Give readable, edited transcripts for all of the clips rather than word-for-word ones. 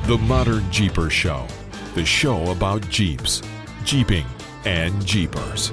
The ModernJeeper Show, the show about Jeeps, Jeeping, and Jeepers.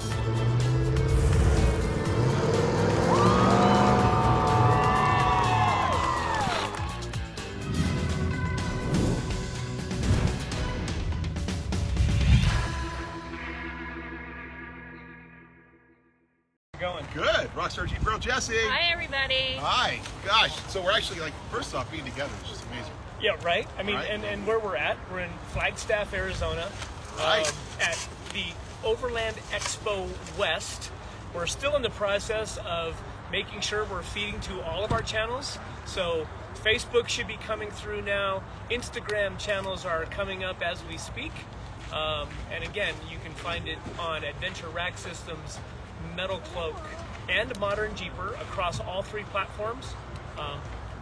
Going. Good. Rockstar Jeep Girl Jessy. Hi, everybody. Hi. Gosh, so we're actually, like, first off, being together is just amazing. Yeah, right? I mean, Right. And where we're in Flagstaff, Arizona, Right. at the Overland Expo West. We're still in the process of making sure we're feeding to all of our channels. So Facebook should be coming through now. Instagram channels are coming up as we speak. And again, you can find it on Adventure Rack Systems, MetalCloak, and ModernJeeper across all three platforms.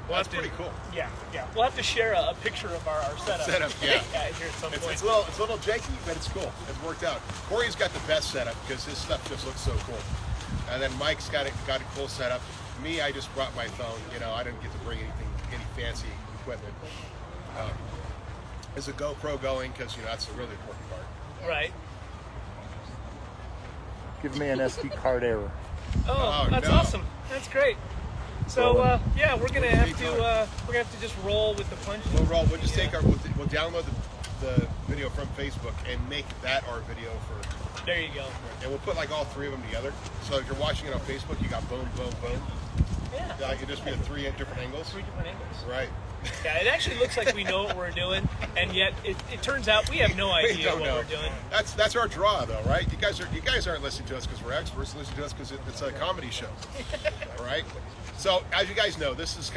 That's pretty cool. Yeah. We'll have to share a picture of our setup. Setup, yeah. Here at some point. It's a little janky, but it's cool. It's worked out. Corey's got the best setup because his stuff just looks so cool. And then Mike's got a cool setup. Me, I just brought my phone. You know, I didn't get to bring any fancy equipment. Is a GoPro going? Because, you know, that's the really important part. Right. Give me an SD card error. Oh, that's no. awesome. That's great. So yeah, we're gonna have to just roll with the punches. We'll roll. We'll just we'll download the video from Facebook and make that our video for. There you go. And we'll put like all three of them together. So if you're watching it on Facebook, you got boom, boom, boom. Yeah. It could just be at three different angles. Three different angles. Right. Yeah, it actually looks like we know what we're doing, and yet it turns out we have no idea what we're doing. That's our draw, though, right? You guys aren't listening to us because we're experts. Listen to us because it's a comedy show. All right. So as you guys know, this is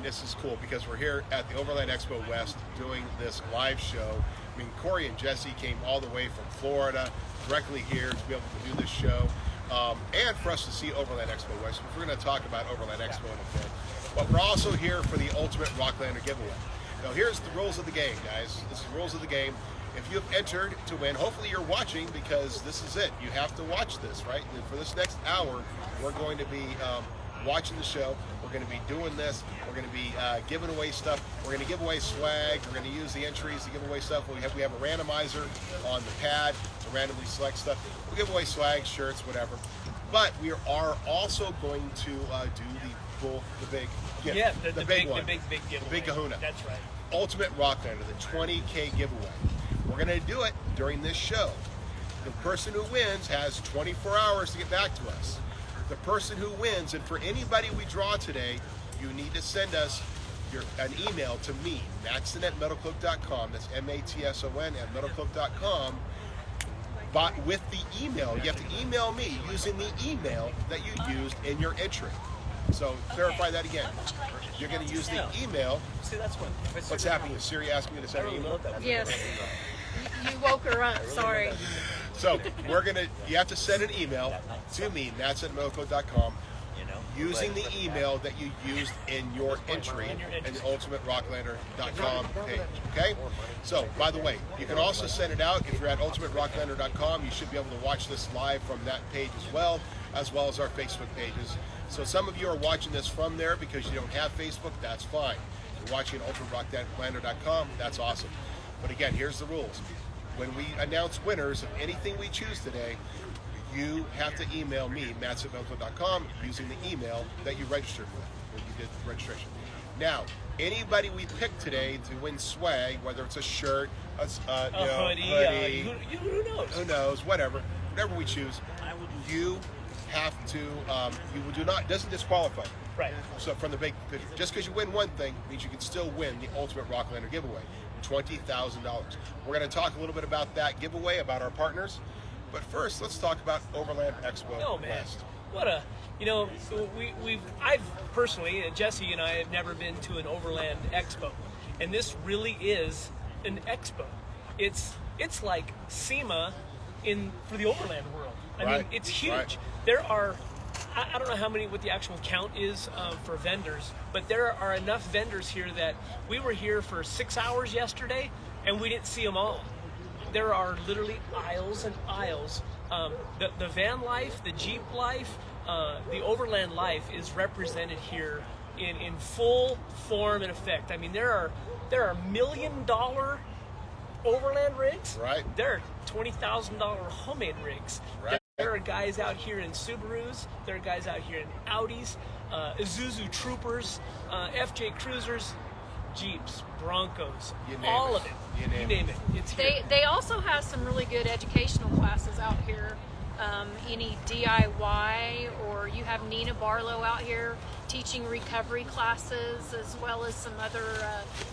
this is cool because we're here at the Overland Expo West doing this live show. I mean, Corey and Jessy came all the way from Florida directly here to be able to do this show, and for us to see Overland Expo West. We're going to talk about Overland Expo in a bit. But we're also here for the ultimate Rocklander giveaway. Now here's the rules of the game, guys. This is the rules of the game. If you've entered to win, hopefully you're watching because this is it. You have to watch this, right? And for this next hour, we're going to be watching the show. We're going to be doing this. We're going to be giving away stuff. We're going to give away swag. We're going to use the entries to give away stuff. We have a randomizer on the pad to randomly select stuff. We'll give away swag, shirts, whatever. But we are also going to do the big gift. Yeah, the big one. The big giveaway. The big kahuna. That's right. Ultimate Rocklander, the 20K giveaway. We're going to do it during this show. The person who wins has 24 hours to get back to us. The person who wins, and for anybody we draw today, you need to send us an email to me, Matson at MetalCloak.com. That's MATSON at MetalCloak.com. But with the email, you have to email me using the email that you used in your entry. So clarify that again. You're going to use the email. See, that's what. What's happening? Is Siri asking me to send an email? Yes. You woke her up. Sorry. So you have to send an email to me, Matson@MetalCloak.com, using the email that you used in your entry in the UltimateRocklander.com page. Okay? So, by the way, you can also send it out if you're at UltimateRocklander.com. You should be able to watch this live from that page as well as our Facebook pages. So some of you are watching this from there because you don't have Facebook. That's fine. You're watching at UltimateRocklander.com. That's awesome. But again, here's the rules. When we announce winners of anything we choose today, you have to email me, Matson@MetalCloak.com, using the email that you registered with, when you did the registration. Now, anybody we pick today to win swag, whether it's a shirt, a hoodie, who knows, whatever we choose, you have to, you do not, doesn't disqualify. Right. So from the big picture, just because you win one thing means you can still win the Ultimate Rocklander giveaway, $20,000. We're going to talk a little bit about that giveaway, about our partners. But first, let's talk about Overland Expo West. What a, I've personally, Jessy and I have never been to an Overland Expo, and this really is an expo. It's like SEMA for the Overland world. I mean, it's huge. Right. There are, I don't know what the actual count is for vendors, but there are enough vendors here that we were here for 6 hours yesterday, and we didn't see them all. There are literally aisles and aisles. The van life, the Jeep life, the Overland life is represented here in full form and effect. I mean, there are $1 million Overland rigs. Right. There are $20,000 homemade rigs. Right. There are guys out here in Subarus. There are guys out here in Audis, Isuzu Troopers, FJ Cruisers, Jeeps, Broncos, all of it. You name it. It's here. They also have some really good educational classes out here. Any DIY, or you have Nina Barlow out here teaching recovery classes, as well as some other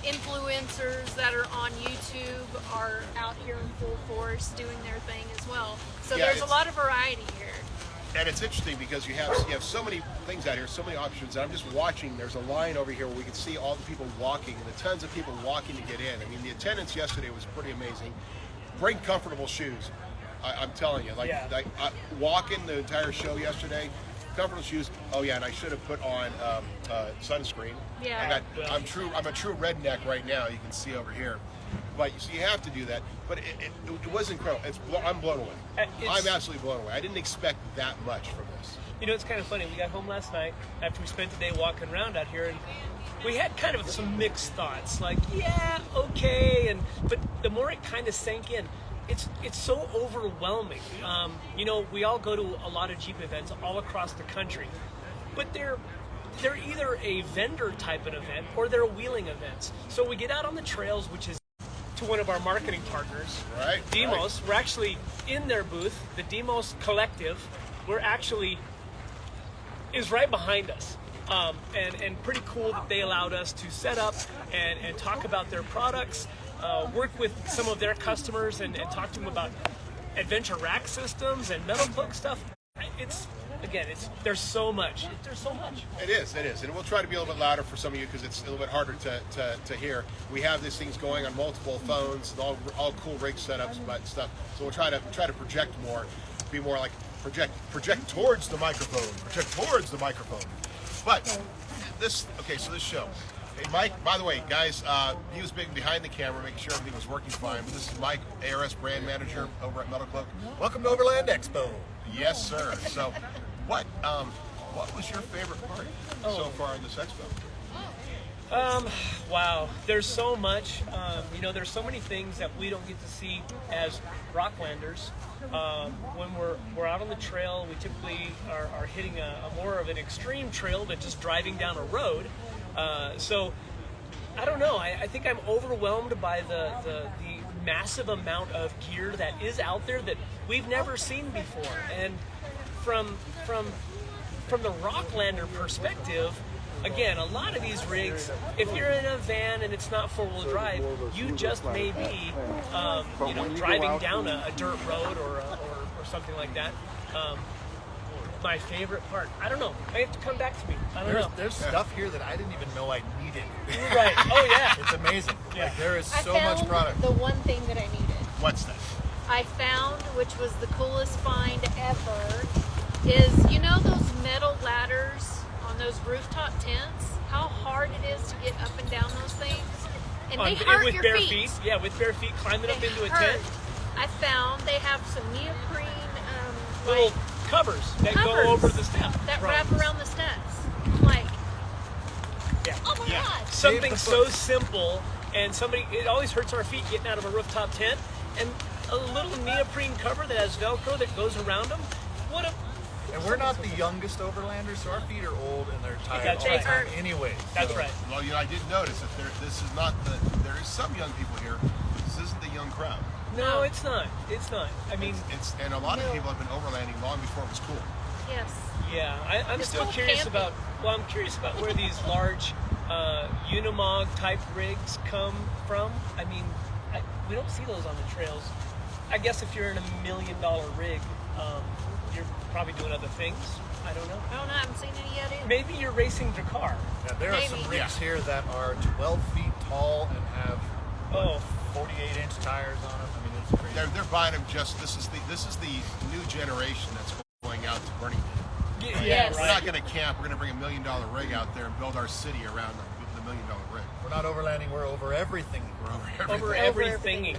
influencers that are on YouTube are out here in full force doing their thing as well. So Yeah, there's a lot of variety here. And it's interesting because you have so many things out here, so many options. And I'm just watching. There's a line over here where we can see all the people walking, and the tons of people walking to get in. I mean, the attendance yesterday was pretty amazing. Bring comfortable shoes. I'm telling you, walking the entire show yesterday, comfortable shoes. Oh yeah, and I should have put on sunscreen. Yeah. I'm a true redneck right now. You can see over here. But so you have to do that. But it was incredible. I'm blown away. I'm absolutely blown away. I didn't expect that much from this. You know, it's kind of funny. We got home last night after we spent the day walking around out here, and we had kind of some mixed thoughts. Like, yeah, okay, but the more it kind of sank in, it's so overwhelming. You know, we all go to a lot of Jeep events all across the country, but they're either a vendor type of event or they're wheeling events. So we get out on the trails, which is to one of our marketing partners, right? Demos. We're actually in their booth. The Demos Collective, is right behind us. And pretty cool that they allowed us to set up and talk about their products, work with some of their customers and talk to them about adventure rack systems and MetalCloak stuff. There's so much. There's so much. It is, and we'll try to be a little bit louder for some of you because it's a little bit harder to hear. We have these things going on multiple phones, all cool rig setups, but stuff. So we'll try to project more, be more like project towards the microphone, But so this show. Hey, Mike, by the way, guys, he was being behind the camera, making sure everything was working fine. But this is Mike, ARS brand manager over at MetalCloak. Welcome to Overland Expo. Yes, sir. So, what was your favorite part so far in this expo? Wow, there's so much. You know, there's so many things that we don't get to see as Rocklanders. When we're out on the trail, we typically are hitting a more of an extreme trail than just driving down a road. So I don't know. I think I'm overwhelmed by the massive amount of gear that is out there that we've never seen before. And from the Rocklander perspective, again, a lot of these rigs, if you're in a van and it's not four-wheel drive, you just may be, driving down a dirt road or something like that. My favorite part, I don't know. I have to come back to me. I don't know. There's stuff here that I didn't even know I needed. Right. Oh yeah. It's amazing. Yeah. Like, there is so I found much product. the one thing that I needed. What's that? I found, which was the coolest find ever, is those metal ladders on those rooftop tents? How hard it is to get up and down those things, and they hurt with your bare feet. Yeah, with bare feet climbing up into a hurt. tent. I found they have some neoprene Little covers that go over the step. that Right. wrap around the steps. I'm like, Yeah. oh my god! Something so simple, and it always hurts our feet getting out of a rooftop tent, and a little neoprene cover that has Velcro that goes around them. And we're not the youngest Overlanders, so our feet are old and they're tired That's all right. the time anyway. That's right. Well, I did notice that there is some young people here. This isn't the young crowd. No, it's not. It's not. I mean, And a lot of people have been overlanding long before it was cool. Yes. yeah. I'm It's still called curious camping. about. Well, I'm curious about where these large Unimog type rigs come from. I mean, we don't see those on the trails. I guess if you're in $1 million rig, you're probably doing other things. I don't know. I haven't seen any yet either. Maybe you're racing Dakar. Yeah, there are some Maybe. rigs here that are 12 feet tall and have 48-inch tires on them. I mean, it's crazy. They're buying them this is the new generation that's going out to Burning Man. Yeah, Yes. We're right. not going to camp. We're going to bring $1 million rig out there and build our city around the $1 million rig. We're not overlanding, we're over everything. Over everything.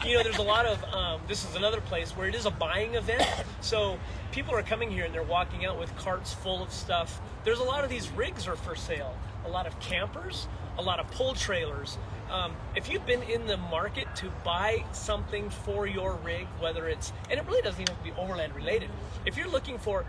You know, there's a lot of, this is another place where it is a buying event. So people are coming here and they're walking out with carts full of stuff. There's a lot of these rigs are for sale. A lot of campers, a lot of pull trailers. If you've been in the market to buy something for your rig, whether it's, and it really doesn't even have to be overland related. If you're looking for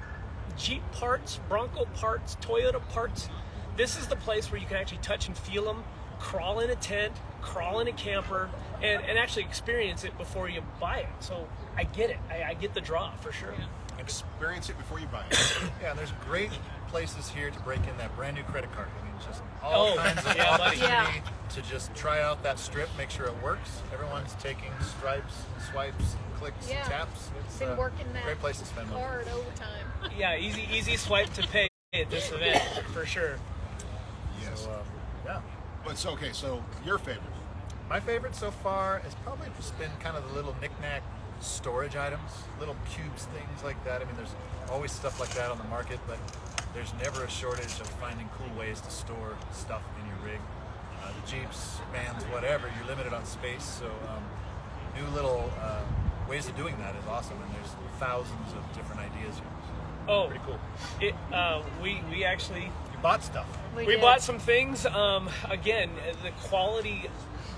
Jeep parts, Bronco parts, Toyota parts, this is the place where you can actually touch and feel them, crawl in a tent, crawl in a camper, and actually experience it before you buy it. So I get it. I get the draw for sure. Experience it before you buy it. Yeah, and there's great places here to break in that brand new credit card. I mean, it's just all kinds of yeah, opportunity to just try out that strip, make sure it works. Everyone's taking stripes and swipes and clicks and taps. It's been working that great place to spend money. hard overtime. Yeah, easy swipe to pay at this event for sure. Yes. So, yeah. But so, okay, so your favorite? My favorite so far has probably just been kind of the little knick-knack storage items, little cubes, things like that. I mean, there's always stuff like that on the market, but there's never a shortage of finding cool ways to store stuff in your rig. The Jeeps, vans, whatever, you're limited on space, so new little ways of doing that is awesome, and there's thousands of different ideas here. Oh, Pretty cool. We actually You bought stuff. we bought some things. Again, the quality.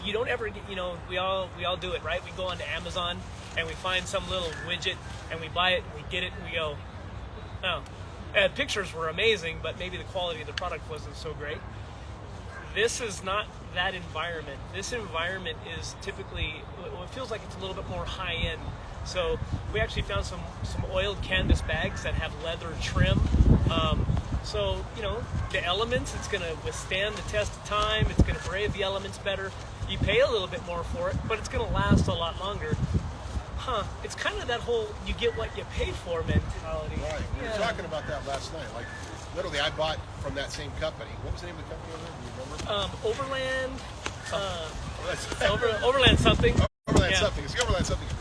You don't ever get. You know, we all do it, right? We go onto Amazon and we find some little widget and we buy it. And we get it and we go, oh. Pictures were amazing, but maybe the quality of the product wasn't so great. This is not that environment. This environment is typically, it feels like it's a little bit more high end. So we actually found some oiled canvas bags that have leather trim. So, you know, the elements, it's going to withstand the test of time. It's going to brave the elements better. You pay a little bit more for it, but it's going to last a lot longer. It's kind of that whole you get what you pay for mentality. Right. We were talking about that last night. Like, literally, I bought from that same company. What was the name of the company over there? Do you remember? Overland. Overland Overland something. Overland something. It's Overland something to me.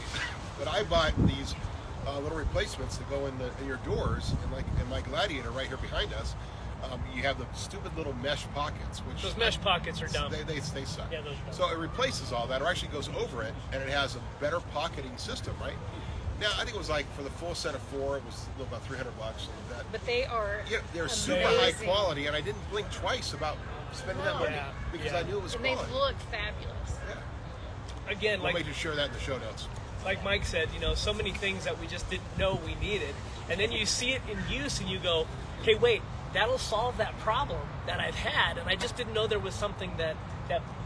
But I bought these little replacements that go in your doors, and in my Gladiator right here behind us, you have the stupid little mesh pockets. Which Those mesh pockets are dumb. They suck. Yeah, those are dumb. So it replaces all that, or actually goes over it, and it has a better pocketing system, right? Now, I think it was like for the full set of 4, it was about $300, something like that. But they are They're amazing. super high quality, and I didn't blink twice about spending that money because I knew it was And quality. they look fabulous. Yeah. Again, We'll make sure that in the show notes. like Mike said, you know, so many things that we just didn't know we needed, and then you see it in use, and you go, "Hey, wait, that'll solve that problem that I've had, and I just didn't know there was something that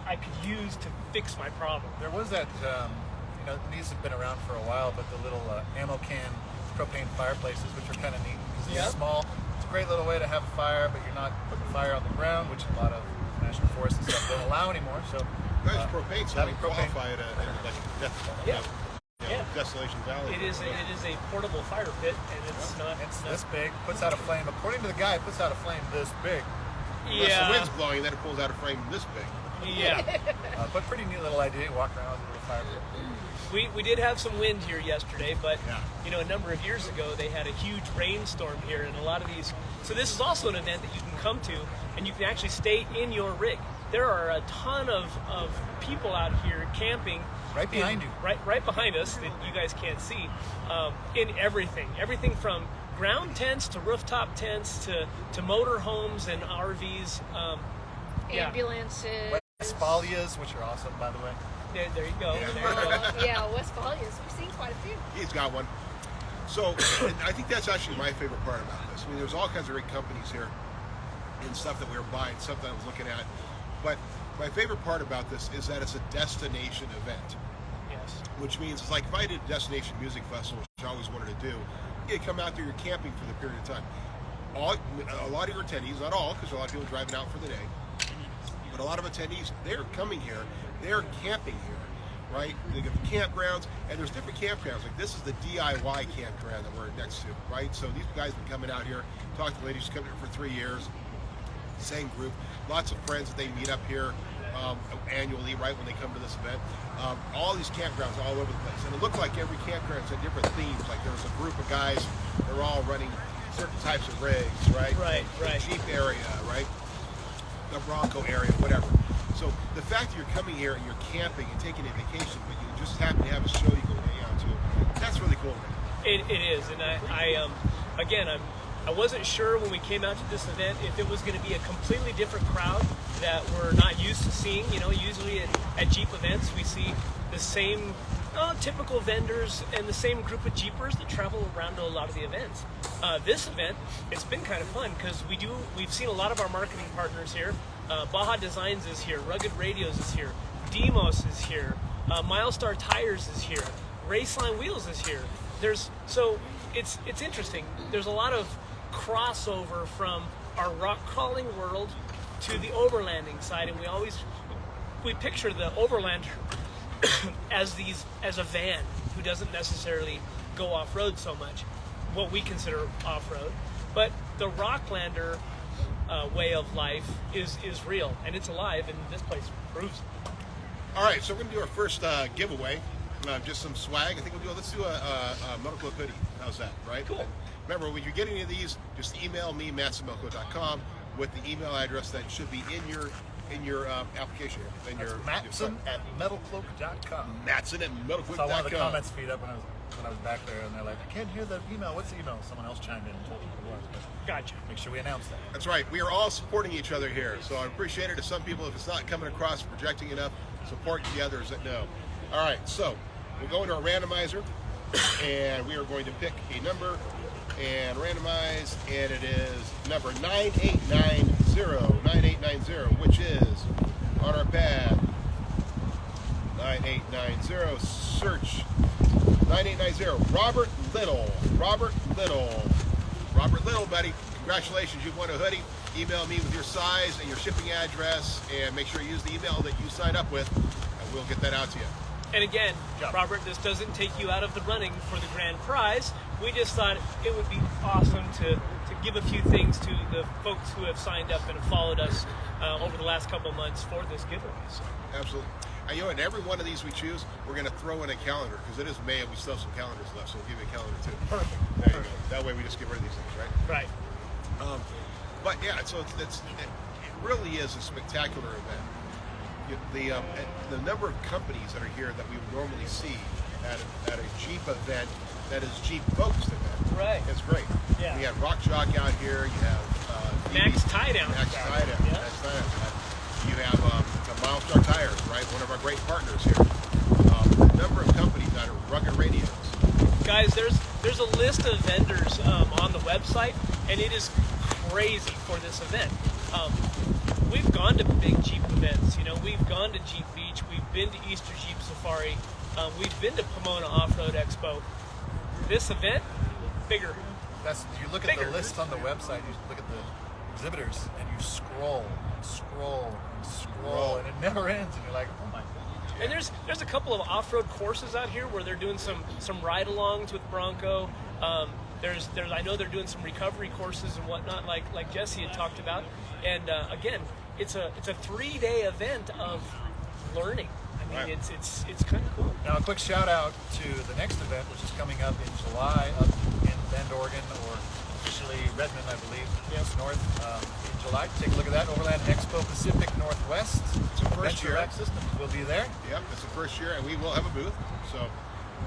I could use to fix my problem." There was that, you know, these have been around for a while, but the little ammo can propane fireplaces, which are kind of neat because they're small. It's a great little way to have a fire, but you're not putting fire on the ground, which a lot of national forests and stuff don't allow anymore. So, Guys, propane, so they having propane. qualify it Desolation Valley. It is a portable fire pit, and it's not. It's this big, puts out a flame. According to the guy, it puts out a flame this big. Unless the wind's blowing, then it pulls out a frame this big. Yeah. But pretty neat little idea. Walk around with a little fire pit. We did have some wind here yesterday, but you know, a number of years ago they had a huge rainstorm here, and a lot of these. So this is also an event that you can come to, and you can actually stay in your rig. There are a ton of people out here camping. Right behind you. Right behind us that you guys can't see. In everything from ground tents to rooftop tents to motor homes and RVs. Ambulances. Westphalias, which are awesome, by the way. There you go. There you go. Yeah, Westphalias. We've seen quite a few. He's got one. So I think that's actually my favorite part about this. I mean, there's all kinds of great companies here and stuff that we were buying, stuff that I was looking at. But my favorite part about this is that it's a destination event. Yes. Which means it's like if I did a destination music festival, which I always wanted to do, you come out there, you're camping for the period of time. A lot of your attendees, not all, because a lot of people driving out for the day, but a lot of attendees, they're coming here, they're camping here, right? They get the campgrounds, and there's different campgrounds. Like this is the DIY campground that we're next to, right? So these guys have been coming out here, talk to ladies who've come here for 3 years, same group, lots of friends that they meet up here annually, right, when they come to this event. All these campgrounds all over the place. And it looked like every campground's had different themes. Like there was a group of guys, they're all running certain types of rigs, right? Right. The Jeep area, right? the Bronco area, whatever. So the fact that you're coming here and you're camping and taking a vacation, but you just happen to have a show you go hang out to, that's really cool. It is, and I wasn't sure when we came out to this event if it was going to be a completely different crowd that we're not used to seeing. You know, usually at Jeep events we see the same typical vendors and the same group of Jeepers that travel around to a lot of the events. This event, it's been kind of fun because we've seen a lot of our marketing partners here. Baja Designs is here, Rugged Radios is here, Demos is here, Milestar Tires is here, Raceline Wheels is here. It's interesting. There's a lot of crossover from our rock crawling world to the overlanding side, and we picture the Overlander as a van who doesn't necessarily go off-road so much, what we consider off-road, but the Rocklander way of life is real, and it's alive, and this place proves it. All right, so we're gonna do our first giveaway. Just some swag. I think let's do a MetalCloak hoodie. How's that? Right. Cool. Remember, when you're getting any of these, just email me, Matson@MetalCloak.com, with the email address that should be in your application. Matson@MetalCloak.com. Matson@MetalCloak.com. Saw one of the comments feed up when I was back there, and they're like, I can't hear the email. What's the email? Someone else chimed in and told me what it was. But Gotcha. make sure we announce that. That's right. We are all supporting each other here, so I appreciate it. To some people, if it's not coming across, projecting enough, support the others that know. All right, so we'll go into our randomizer, and we are going to pick a number and randomize, and it is number 9890, which is on our pad. 9890, search 9890, Robert Little, buddy. Congratulations, you've won a hoodie. Email me with your size and your shipping address, and make sure you use the email that you signed up with, and we'll get that out to you. And again, Robert, this doesn't take you out of the running for the grand prize. We just thought it would be awesome to give a few things to the folks who have signed up and have followed us over the last couple of months for this giveaway. So. Absolutely. And you know, in every one of these we choose, we're going to throw in a calendar, because it is May and we still have some calendars left, so we'll give you a calendar too. Perfect. There you go. That way we just get rid of these things, right? Right. But yeah, so it really is a spectacular event. The number of companies that are here that we would normally see at a Jeep event that is Jeep focused event. Right. It's great. Yeah. We have Rock Jock out here. You have Max Tie-Down. Max Tie-Down. Yeah. Max Tie-Down. You have Milestar Tires, right? One of our great partners here. A number of companies that are Rugged Radios. Guys, there's a list of vendors on the website, and it is crazy for this event. We've gone to big Jeep events. You know, we've gone to Jeep Beach. We've been to Easter Jeep Safari. We've been to Pomona Off-Road Expo. This event, bigger. You look at the list on the website. You look at the exhibitors, and you scroll, and it never ends. And you're like, oh my God. And there's a couple of off-road courses out here where they're doing some ride-alongs with Bronco. I know they're doing some recovery courses and whatnot, like Jesse had talked about. And again, it's a 3-day event of learning. I mean, Right. it's kind of cool. Now, a quick shout out to the next event, which is coming up in July up in Bend, Oregon, or officially Redmond, I believe. Yes, north. In July, take a look at that. Overland Expo Pacific Northwest. It's the first year. Rack Systems will be there. Yep, it's the first year, and we will have a booth. So,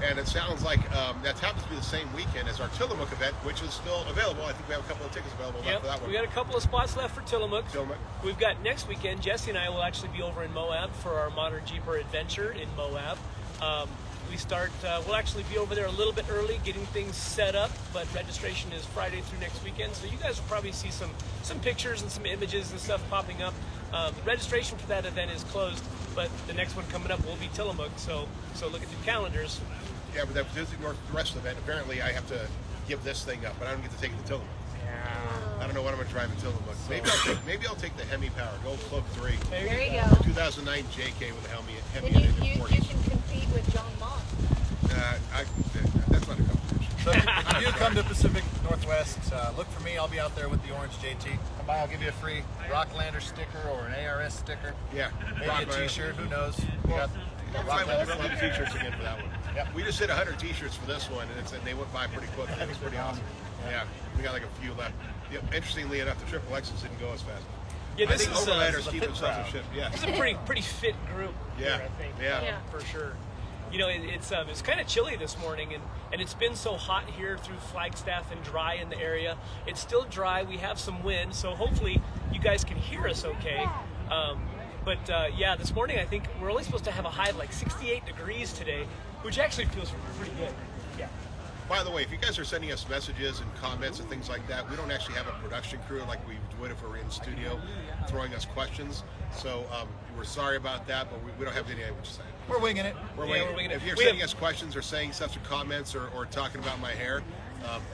and it sounds like that happens to be the same weekend as our Tillamook event, which is still available. I think we have a couple of tickets available left for that one. We got a couple of spots left for Tillamook. Tillamook. We've got next weekend. Jesse and I will actually be over in Moab for our Modern Jeeper adventure in Moab. We'll actually be over there a little bit early, getting things set up, but registration is Friday through next weekend. So you guys will probably see some pictures and some images and stuff popping up. The registration for that event is closed, but the next one coming up will be Tillamook. So look at the calendars. Yeah, but that Pacific Northwest event, apparently I have to give this thing up, but I don't get to take it to Tillamook. I don't know what I'm going to drive in Tillamook. Maybe I'll take the Hemi Power, Gold Cloak 3. There you go. 2009 JK with the Hemi Then in it. you can compete with John Moss. That's not a competition. So if you do come to Pacific Northwest, look for me. I'll be out there with the orange JT. Come by, I'll give you a free Rocklander sticker or an ARS sticker. Yeah. Maybe a t-shirt, who knows? We got We'll Rocklander. have t-shirts again for that one. Yep. We just did 100 t-shirts for this one, and they went by pretty quickly. It was pretty awesome. Yeah, we got like a few left. Interestingly enough, the Triple X's didn't go as fast. Yeah, I this think is Overlanders a keep fit themselves in crowd. shape. Yeah. it's a pretty fit group. Yeah, Here, I think. yeah. For sure. You know, it's kind of chilly this morning, and it's been so hot here through Flagstaff and dry in the area. It's still dry. We have some wind, so hopefully you guys can hear us okay. But yeah, this morning I think we're only supposed to have a high of like 68 degrees today, which actually feels pretty good. Yeah. By the way, if you guys are sending us messages and comments and things like that, we don't actually have a production crew like we would if we were in the studio throwing us questions. So we're sorry about that, but we don't have any idea what you're saying. We're winging it. We're Yeah, waiting. we're winging it. If you're We sending have- us questions or saying stuff in comments or talking about my hair,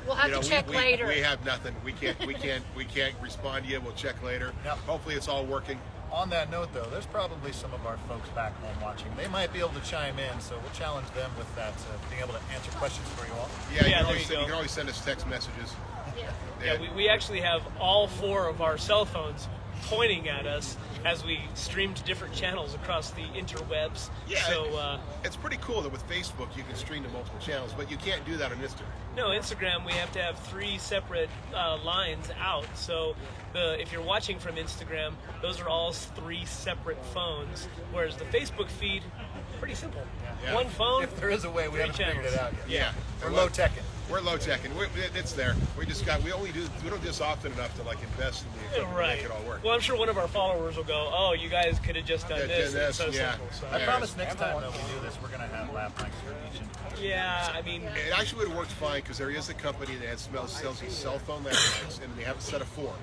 We'll have to check later. We have nothing. We can't respond to you. We'll check later. Yep. Hopefully it's all working. On that note, though, there's probably some of our folks back home watching. They might be able to chime in, so we'll challenge them with that, being able to answer questions for you all. Yeah, Yeah, there you you go. can always send us text messages. Yeah. Yeah, we actually have all 4 of our cell phones pointing at us as we stream to different channels across the interwebs. Yeah, So, it's pretty cool that with Facebook you can stream to multiple channels, but you can't do that on Instagram. no, Instagram, we have to have 3 separate lines out. So if you're watching from Instagram, those are all 3 separate phones, whereas the Facebook feed, pretty simple. Yeah. One phone. If there is a way, we 3 haven't figured it channels. out yet. Yeah, We're low-teching. We're low tech, and it's there. We don't do this often enough to like invest in the equipment to Right. make it all work. Well, I'm sure one of our followers will go, "Oh, you guys could have just done Yeah, this." did It's so this, yeah. simple. So, I promise next time that we do this, we're going to have lap mics for each and yeah, I mean, It actually would have worked fine because there is a company that sells these cell phone lav mics, and they have a set of 4.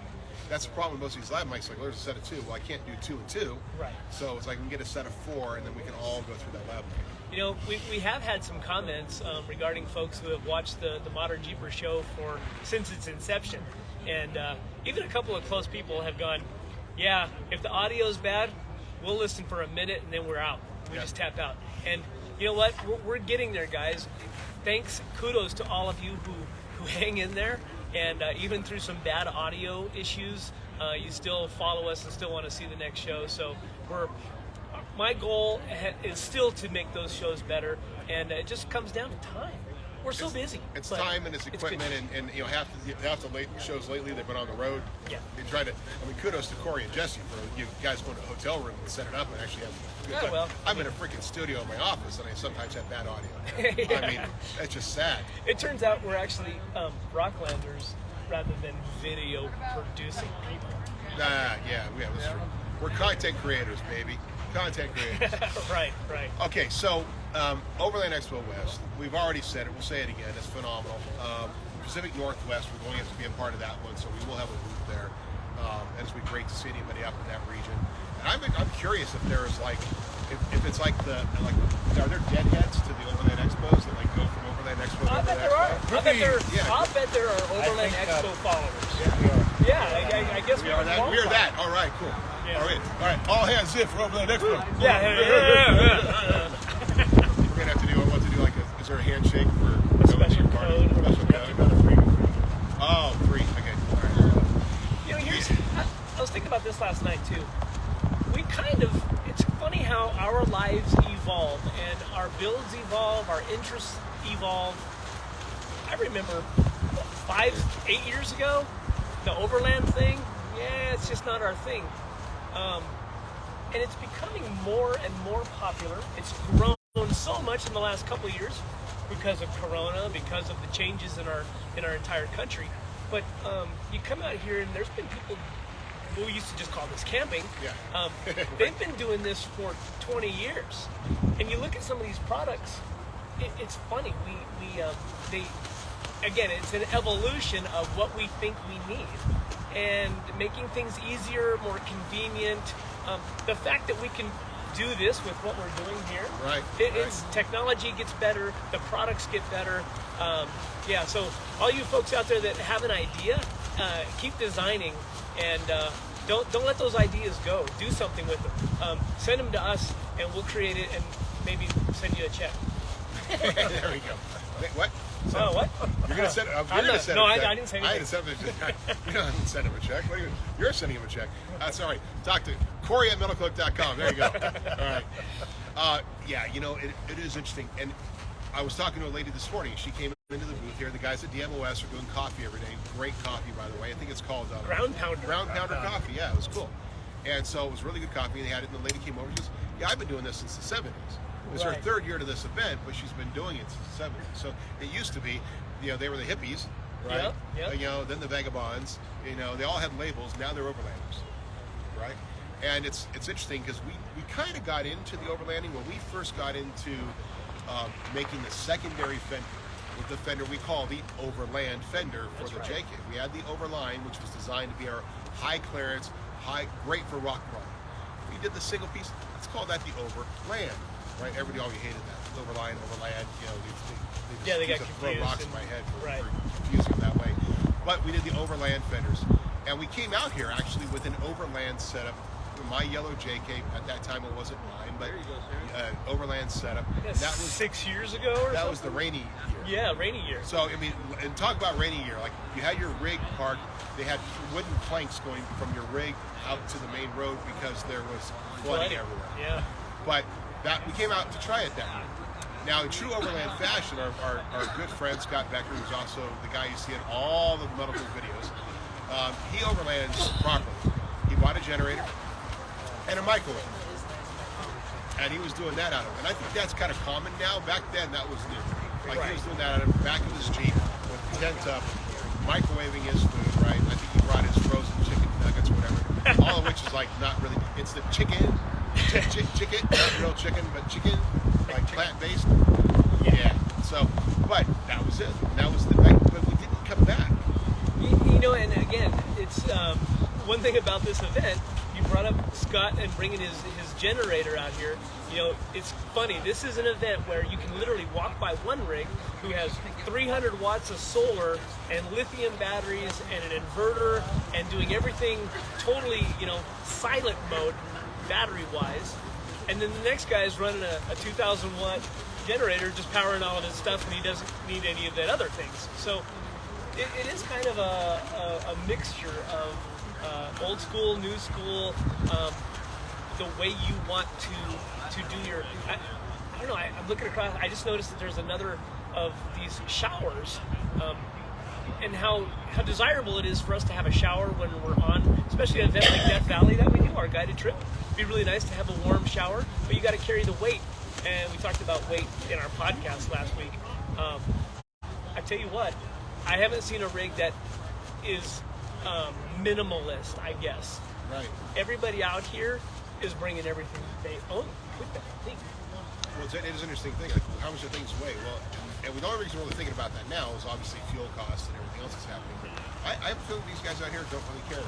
That's the problem with most of these lav mics. Like, there's a set of 2. Well, I can't do 2 and 2. Right. So it's like we can get a set of 4, and then we can all go through that lav mic. you know, we have had some comments regarding folks who have watched the ModernJeeper Show since its inception, and even a couple of close people have gone, "Yeah, if the audio's bad, we'll listen for a minute and then we're out. We just tap out." And you know what? We're getting there, guys. Thanks, kudos to all of you who hang in there, and even through some bad audio issues, you still follow us and still want to see the next show. So my goal is still to make those shows better, and it just comes down to time. We're so busy. It's but time and it's equipment, and you know, half the late shows lately they've been on the road. Yeah. They try to. I mean, kudos to Corey and Jesse for you guys going to a hotel room and set it up and actually have a good Yeah, time. well, I'm in a freaking studio in my office, and I sometimes have bad audio. Yeah. I mean, it's just sad. It turns out we're actually Rocklanders rather than video producing people. Yeah, that's true. We're content creators, baby. Content creators. Right. Okay, so Overland Expo West, we've already said it, we'll say it again, it's phenomenal. Pacific Northwest, we're going to have to be a part of that one, so we will have a booth there. And it's been great to see anybody up in that region. And I'm curious if there's like, if it's like are there deadheads to the Overland Expos that like go from Overland Expo to I bet Overland there are. Expo? I'll bet there are Overland think, Expo followers. Yeah. Yeah, I guess We are that. We're that. All right, cool. Yeah. All right. All hands in for Overland Expo. Yeah. We're gonna have to do what to do. Like, is there a handshake for A special code. Special code. Oh, 3. Okay. All right. You know, I was thinking about this last night too. It's funny how our lives evolve and our builds evolve, our interests evolve. I remember 5, 8 years ago, the Overland thing, it's just not our thing. And it's becoming more and more popular. It's grown so much in the last couple of years because of Corona, because of the changes in our entire country. But you come out here and there's been people who used to just call this camping. Yeah. They've been doing this for 20 years. And you look at some of these products, it's funny. It's an evolution of what we think we need. And making things easier, more convenient. The fact that we can do this with what we're doing here. Right. It's technology gets better, the products get better. So all you folks out there that have an idea, keep designing, and don't let those ideas go. Do something with them. Send them to us, and we'll create it and maybe send you a check. There we go. Wait, what? Oh, what? You're gonna send. I didn't say anything. I didn't send him a check. You don't send him a check. What are you? You're sending him a check. That's all right. Talk to Corey at MetalCloak.com. There you go. All right. Yeah, you know, it is interesting. And I was talking to a lady this morning. She came into the booth here. The guys at DMOS are doing coffee every day. Great coffee, by the way. I think it's called Ground Pounder. Ground Pounder coffee. Yeah, it was cool. And so it was really good coffee. And they had it, and the lady came over. She goes, "Yeah, I've been doing this since the 70s." It was her Right. 3rd year to this event, but she's been doing it since the 70s. So it used to be, they were the hippies, right? Yep. Then the vagabonds. They all had labels. Now they're overlanders, right? And it's interesting because we kind of got into the overlanding when we first got into making the secondary fender with the fender we call the Overland fender for the JK. We had the Overline, which was designed to be our high clearance, great for rock crawling. We did the single piece. Let's call that the Overland, right? Everybody always hated that. Overline, Overland. They got just throw confused rocks in my head for right. confusing them that way. But we did the Overland fenders, and we came out here actually with an Overland setup. My yellow JK, at that time it wasn't mine, but Overland setup. And that was 6 years ago or That something? was the rainy year. Yeah, rainy year. So, and talk about rainy year. Like, you had your rig parked, they had wooden planks going from your rig out to the main road because there was flooding everywhere. Yeah. But we came out to try it that year. Now, in true Overland fashion, our good friend Scott Becker, who's also the guy you see in all the MetalCloak videos, he overlands properly. He bought a generator and a microwave. And he was doing that out of it. And I think that's kind of common now. Back then, that was new. Like, he was doing that out of back of his Jeep with tent up, microwaving his food, right? I think he brought his frozen chicken nuggets or whatever. All of which is like not really, it's the chicken, not real chicken, but chicken, like plant-based. Yeah. So, but that was it. That was the night, but we didn't come back. And again, it's one thing about this event. You brought up Scott and bringing his generator out here. It's funny. This is an event where you can literally walk by one rig who has 300 watts of solar and lithium batteries and an inverter and doing everything totally, silent mode, battery-wise. And then the next guy is running a 2,000 watt generator, just powering all of his stuff, and he doesn't need any of that other things. So it is kind of a mixture of old school, new school, the way you want to do your. I don't know. I'm looking across. I just noticed that there's another of these showers, and how desirable it is for us to have a shower when we're on, especially an event like Death Valley that we do, our guided trip. It'd be really nice to have a warm shower, but you got to carry the weight. And we talked about weight in our podcast last week. I tell you what, I haven't seen a rig that is minimalist, I guess. Right. Everybody out here is bringing everything they own with them. Well, it is an interesting thing. Like, how much do things weigh? Well, and the only reason we're really thinking about that now is obviously fuel costs and everything else that's happening. But I feel these guys out here don't really care.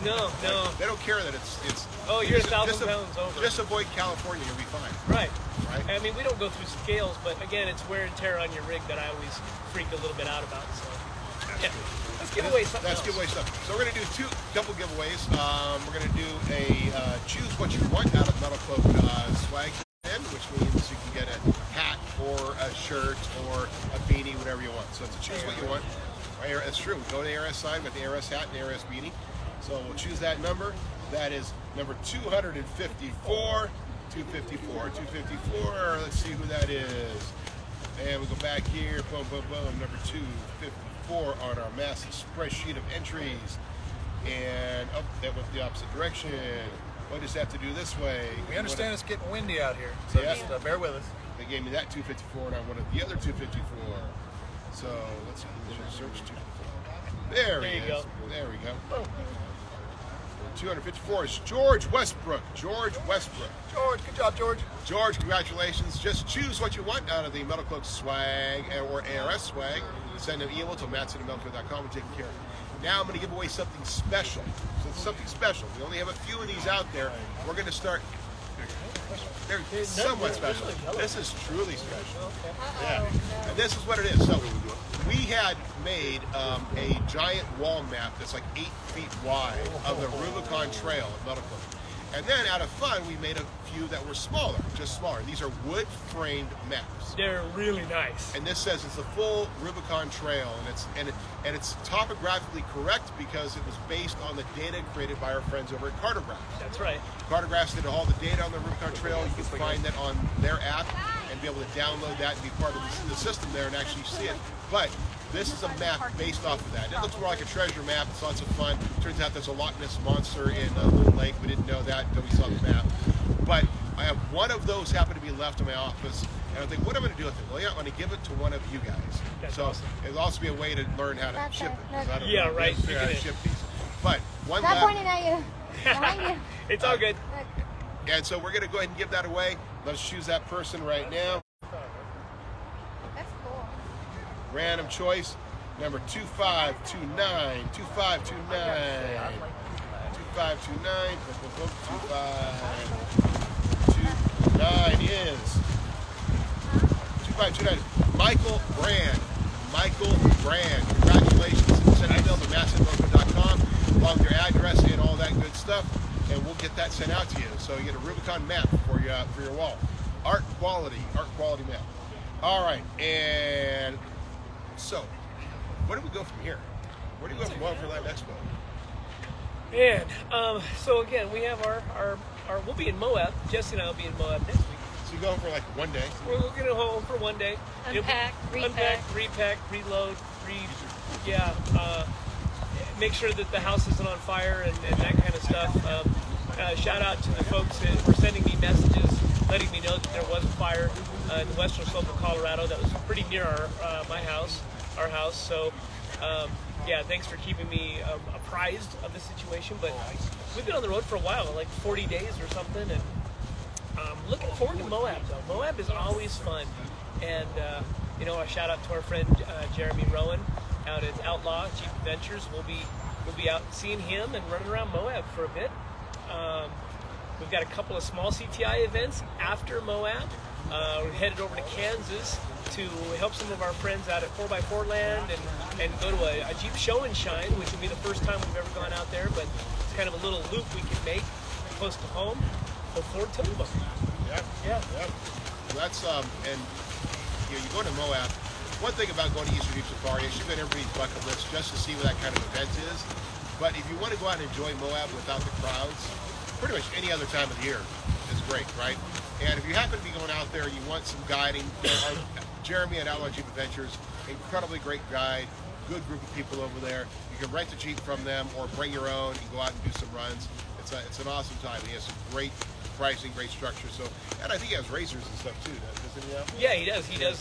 No. They don't care that it's. Oh, you're 1,000 pounds over. Just avoid California, you'll be fine. Right. Right. I mean, we don't go through scales, but again, it's wear and tear on your rig that I always freak a little bit out about. So, yeah. Let's give away something. Let's give away something. So we're going to do couple giveaways. We're going to do a choose what you want out of MetalCloak swag, which means you can get a hat or a shirt or a beanie, whatever you want. So it's a choose what you want. It's true. Go to the ARS sign with the ARS hat and the ARS beanie. So we'll choose that number. That is number 254. 254. Let's see who that is. And we go back here. Boom, boom, boom. Number 254 on our massive spreadsheet of entries. And up that went the opposite direction. What does that have to do this way? We understand it's getting windy out here, so Yeah. just bear with us. They gave me that 254, and I wanted the other 254. So let's see. Search 254. There he you is. go. There we go. 254 is George Westbrook. George, good job, George. George, congratulations. Just choose what you want out of the MetalCloak swag or ARS swag. Send an email to matson@metalcloak.com and take care of it. Now I'm going to give away something special. So it's something special. We only have a few of these out there. We're going to start. They're somewhat special. This is truly special. Yeah. And this is what it is. So we had made a giant wall map that's like 8 feet wide of the Rubicon Trail at MetalCloak. And then out of fun, we made a few that were smaller, just smaller. These are wood-framed maps. They're really nice. And this says it's the full Rubicon Trail, and it's topographically correct because it was based on the data created by our friends over at Cartograph. That's right. Cartographs did all the data on the Rubicon Trail. You can find that on their app and be able to download that and be part of the system there and actually see it. But This is a map based off of that. It looks more like a treasure map. It's lots of fun. Turns out there's a Loch Ness monster in Little Lake. We didn't know that until we saw the map. But I have one of those happen to be left in my office, and I think, what am I going to do with it? Well, yeah, I'm going to give it to one of you guys. That's so awesome. it'll also be a way to learn how to ship it. 'Cause I don't Yeah, know right. figure out how to ship these. But one Stop left, pointing at you. Behind you. It's all good. and so we're going to go ahead and give that away. Let's choose that person right now. That's cool. Random choice, number 2529. 2529. 2529. 2529 is 2529 is Michael Brand. Michael Brand. Congratulations. Send an email to massivelocal.com along with your address and all that good stuff, and we'll get that sent out to you. So you get a Rubicon map for your wall. Art quality map. All right, and so where do we go from here? Where do we go from Overland Expo? And so again, we have our we'll be in Moab. Jesse and I will be in Moab next week. So you go for like one day. We're looking at home for one day. Unpack, repack, reload, make sure that the house isn't on fire and that kind of stuff. Shout out to the folks that were sending me messages, letting me know that there was a fire in the western slope of Colorado that was pretty near our house. So yeah, thanks for keeping me apprised of the situation. But we've been on the road for a while, like 40 days or something, and looking forward to Moab though. Moab is always fun, and you know, a shout out to our friend Jeremy Rowan out at Outlaw Jeep Adventures. We'll be out seeing him and running around Moab for a bit. We've got a couple of small CTI events after Moab. We're headed over to Kansas to help some of our friends out at 4x4 Land and go to a Jeep show and shine, which will be the first time we've ever gone out there, but it's kind of a little loop we can make close to home. Look forward to it. Yeah. That's and you know, you go to Moab. One thing about going to Eastern Jeep Safari, it should be on everybody's bucket list just to see what that kind of event is. But if you want to go out and enjoy Moab without the crowds, pretty much any other time of the year is great, right? And if you happen to be going out there, you want some guiding. You know, Jeremy at Outlaw Jeep Adventures, incredibly great guide, good group of people over there. You can rent a Jeep from them or bring your own and go out and do some runs. It's an awesome time. He has some great pricing, great structure. So, and I think he has racers and stuff too, doesn't he? Yeah, he does. He does.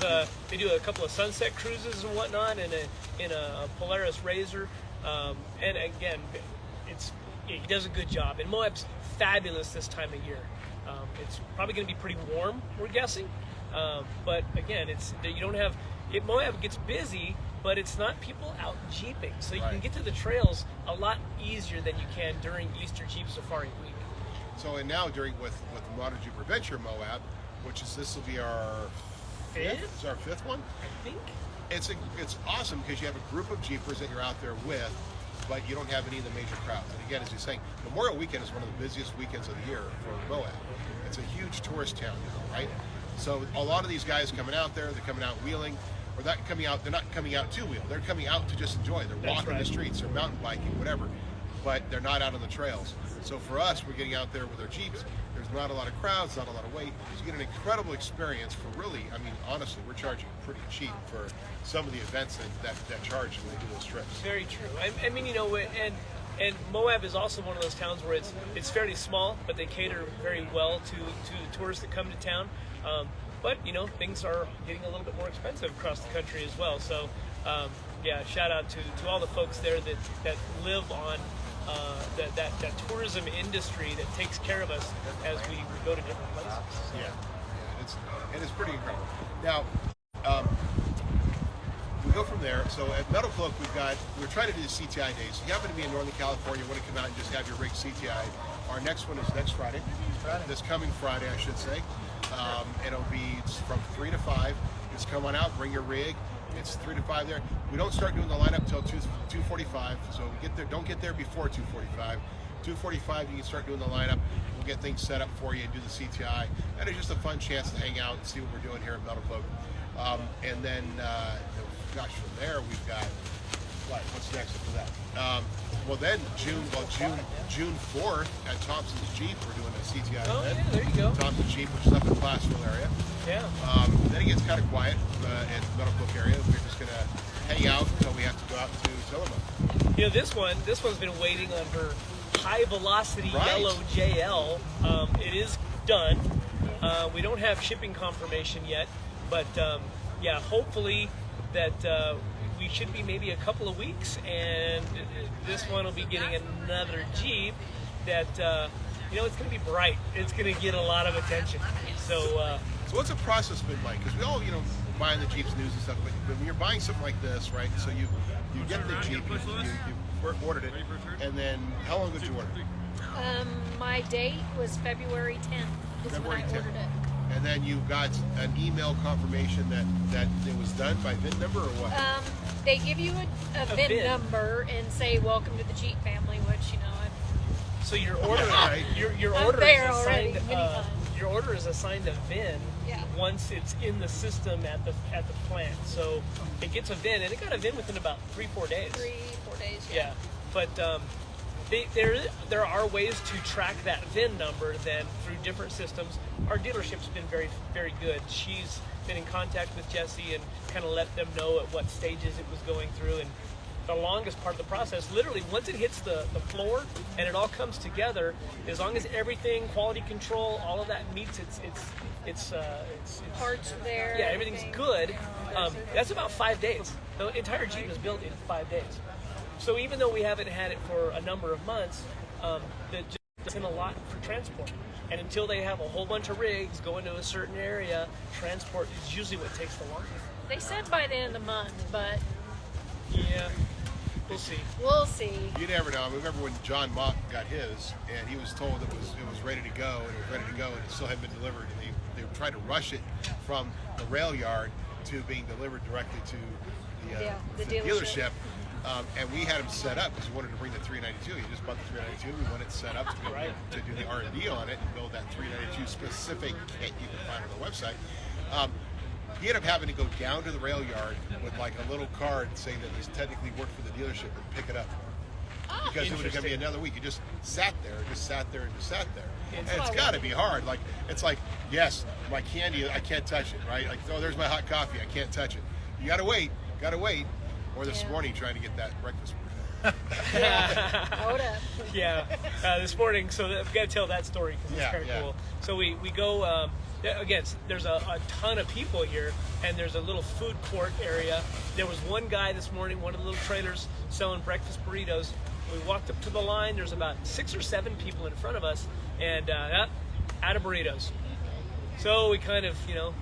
They do a couple of sunset cruises and whatnot, in a Polaris Razor. And again, he does a good job. And Moab's fabulous this time of year. It's probably going to be pretty warm, we're guessing. But again, you don't have it. Moab gets busy, but it's not people out jeeping, so you can get to the trails a lot easier than you can during Easter Jeep Safari week. So, and now with ModernJeeper Venture Moab, which is this will be our fifth. Is our fifth one? I think. It's awesome because you have a group of Jeepers that you're out there with, but you don't have any of the major crowds. And again, as you're saying, Memorial Weekend is one of the busiest weekends of the year for Moab. It's a huge tourist town, right? So a lot of these guys coming out there, they're coming out wheeling, or they're not coming out to wheel. They're coming out to just enjoy. They're walking the streets, they're mountain biking, whatever, but they're not out on the trails. So for us, we're getting out there with our Jeeps. There's not a lot of crowds, not a lot of weight. So you get an incredible experience for really, I mean, honestly, we're charging pretty cheap for some of the events that charge when they do those trips. Very true. I mean, you know, and Moab is also one of those towns where it's fairly small, but they cater very well to tourists that come to town. But you know, things are getting a little bit more expensive across the country as well. So yeah, shout out to all the folks there that live on that tourism industry that takes care of us as we go to different places. So. Yeah, it's pretty incredible. Now, we go from there. So at MetalCloak, we're trying to do the CTI days. If you happen to be in Northern California, want to come out and just have your rig CTI, our next one is next Friday. This coming Friday, I should say. It'll be from 3 to 5. Just come on out, bring your rig. It's 3 to 5 there. We don't start doing the lineup till 2:45. So get there. Don't get there before 2:45. 2:45, you can start doing the lineup. We'll get things set up for you and do the CTI. And it's just a fun chance to hang out and see what we're doing here at MetalCloak. And then, gosh, from there we've got what's next after that? Well, then June 4th at Thompson's Jeep, we're doing a CTI event. Yeah, there you go. Thompson's Jeep, which is up in Placerville area. Yeah. Then it gets kind of quiet at the MetalCloak area. We're just gonna hang out until we have to go out to Tillamook. You know, this one's been waiting on her high velocity Right. yellow JL. It is done. We don't have shipping confirmation yet, but yeah, hopefully that we should be maybe a couple of weeks, and this one will be getting another Jeep that you know, it's going to be bright. It's going to get a lot of attention. So So what's the process been like? Because we all, you know, buying the Jeeps news and stuff, but when you're buying something like this, right? So you get the Jeep, you ordered it, and then how long did you order it? My date was February 10th. Is February when I 10th. ordered it. And then you got an email confirmation that it was done by VIN number or what? They give you a VIN VIN. number and say, "Welcome to the Jeep family," which, you know, so your order, Right. your I'm order there is already, assigned. many times. Your order is assigned a VIN Yeah. once it's in the system at the plant. So it gets a VIN, and it got a VIN within about 3-4 days. 3-4 days. Yeah, but there are ways to track that VIN number then through different systems. Our dealership's been very, very good. She's been in contact with Jessy and kind of let them know at what stages it was going through. And the longest part of the process, literally, once it hits the floor and it all comes together, as long as everything, quality control, all of that meets its Parts are there. yeah, everything's everything. good. That's about 5 days. The entire Jeep is built in 5 days. So even though we haven't had it for a number of months, it's in a lot for transport. And until they have a whole bunch of rigs going to a certain area, transport is usually what takes the longest. They said by the end of the month, but Yeah, we'll see. we'll see. You never know. I remember when John Mott got his, and he was told it was ready to go, and it was ready to go, and it still hadn't been delivered. And they tried to rush it from the rail yard to being delivered directly to the dealership. And we had him set up because we wanted to bring the 392. He just bought the 392. We wanted it set up to do the R&D on it and build that 392 specific kit you can find on the website. He ended up having to go down to the rail yard with like a little card saying that he's technically worked for the dealership and pick it up. Because it was going to be another week. He just sat there. And just sat there. And it's got to be hard. Like, it's like, yes, my candy, I can't touch it, right? Like, oh, there's my hot coffee. I can't touch it. You got to wait. Or this morning trying to get that breakfast. Hold up. Yeah, this morning, so I've got to tell that story because it's kind of cool. So we go, again, there's a ton of people here, and there's a little food court area. There was one guy this morning, one of the little trailers selling breakfast burritos. We walked up to the line, there's about 6 or 7 people in front of us, and out of burritos. So we kind of,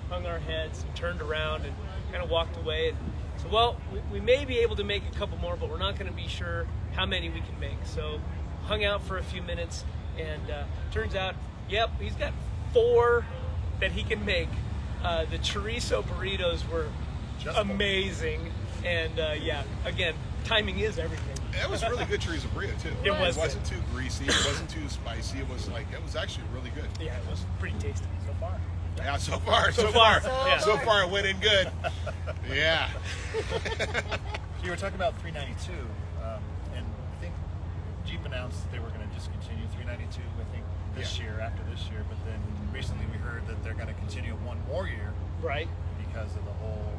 hung our heads and turned around and kind of walked away. And so, well, we may be able to make a couple more, but we're not going to be sure how many we can make. So hung out for a few minutes, and turns out, yep, he's got 4 that he can make. The chorizo burritos were amazing. And yeah, again, timing is everything. It was really good chorizo burrito too. It wasn't too greasy. It wasn't too spicy. It was actually really good. Yeah, it was pretty tasty so far. Yeah, so far. Yeah. So far it went in good. Yeah. You were talking about 392, and I think Jeep announced that they were going to discontinue 392, I think, this year, after this year, but then recently we heard that they're going to continue one more year. Right. Because of the whole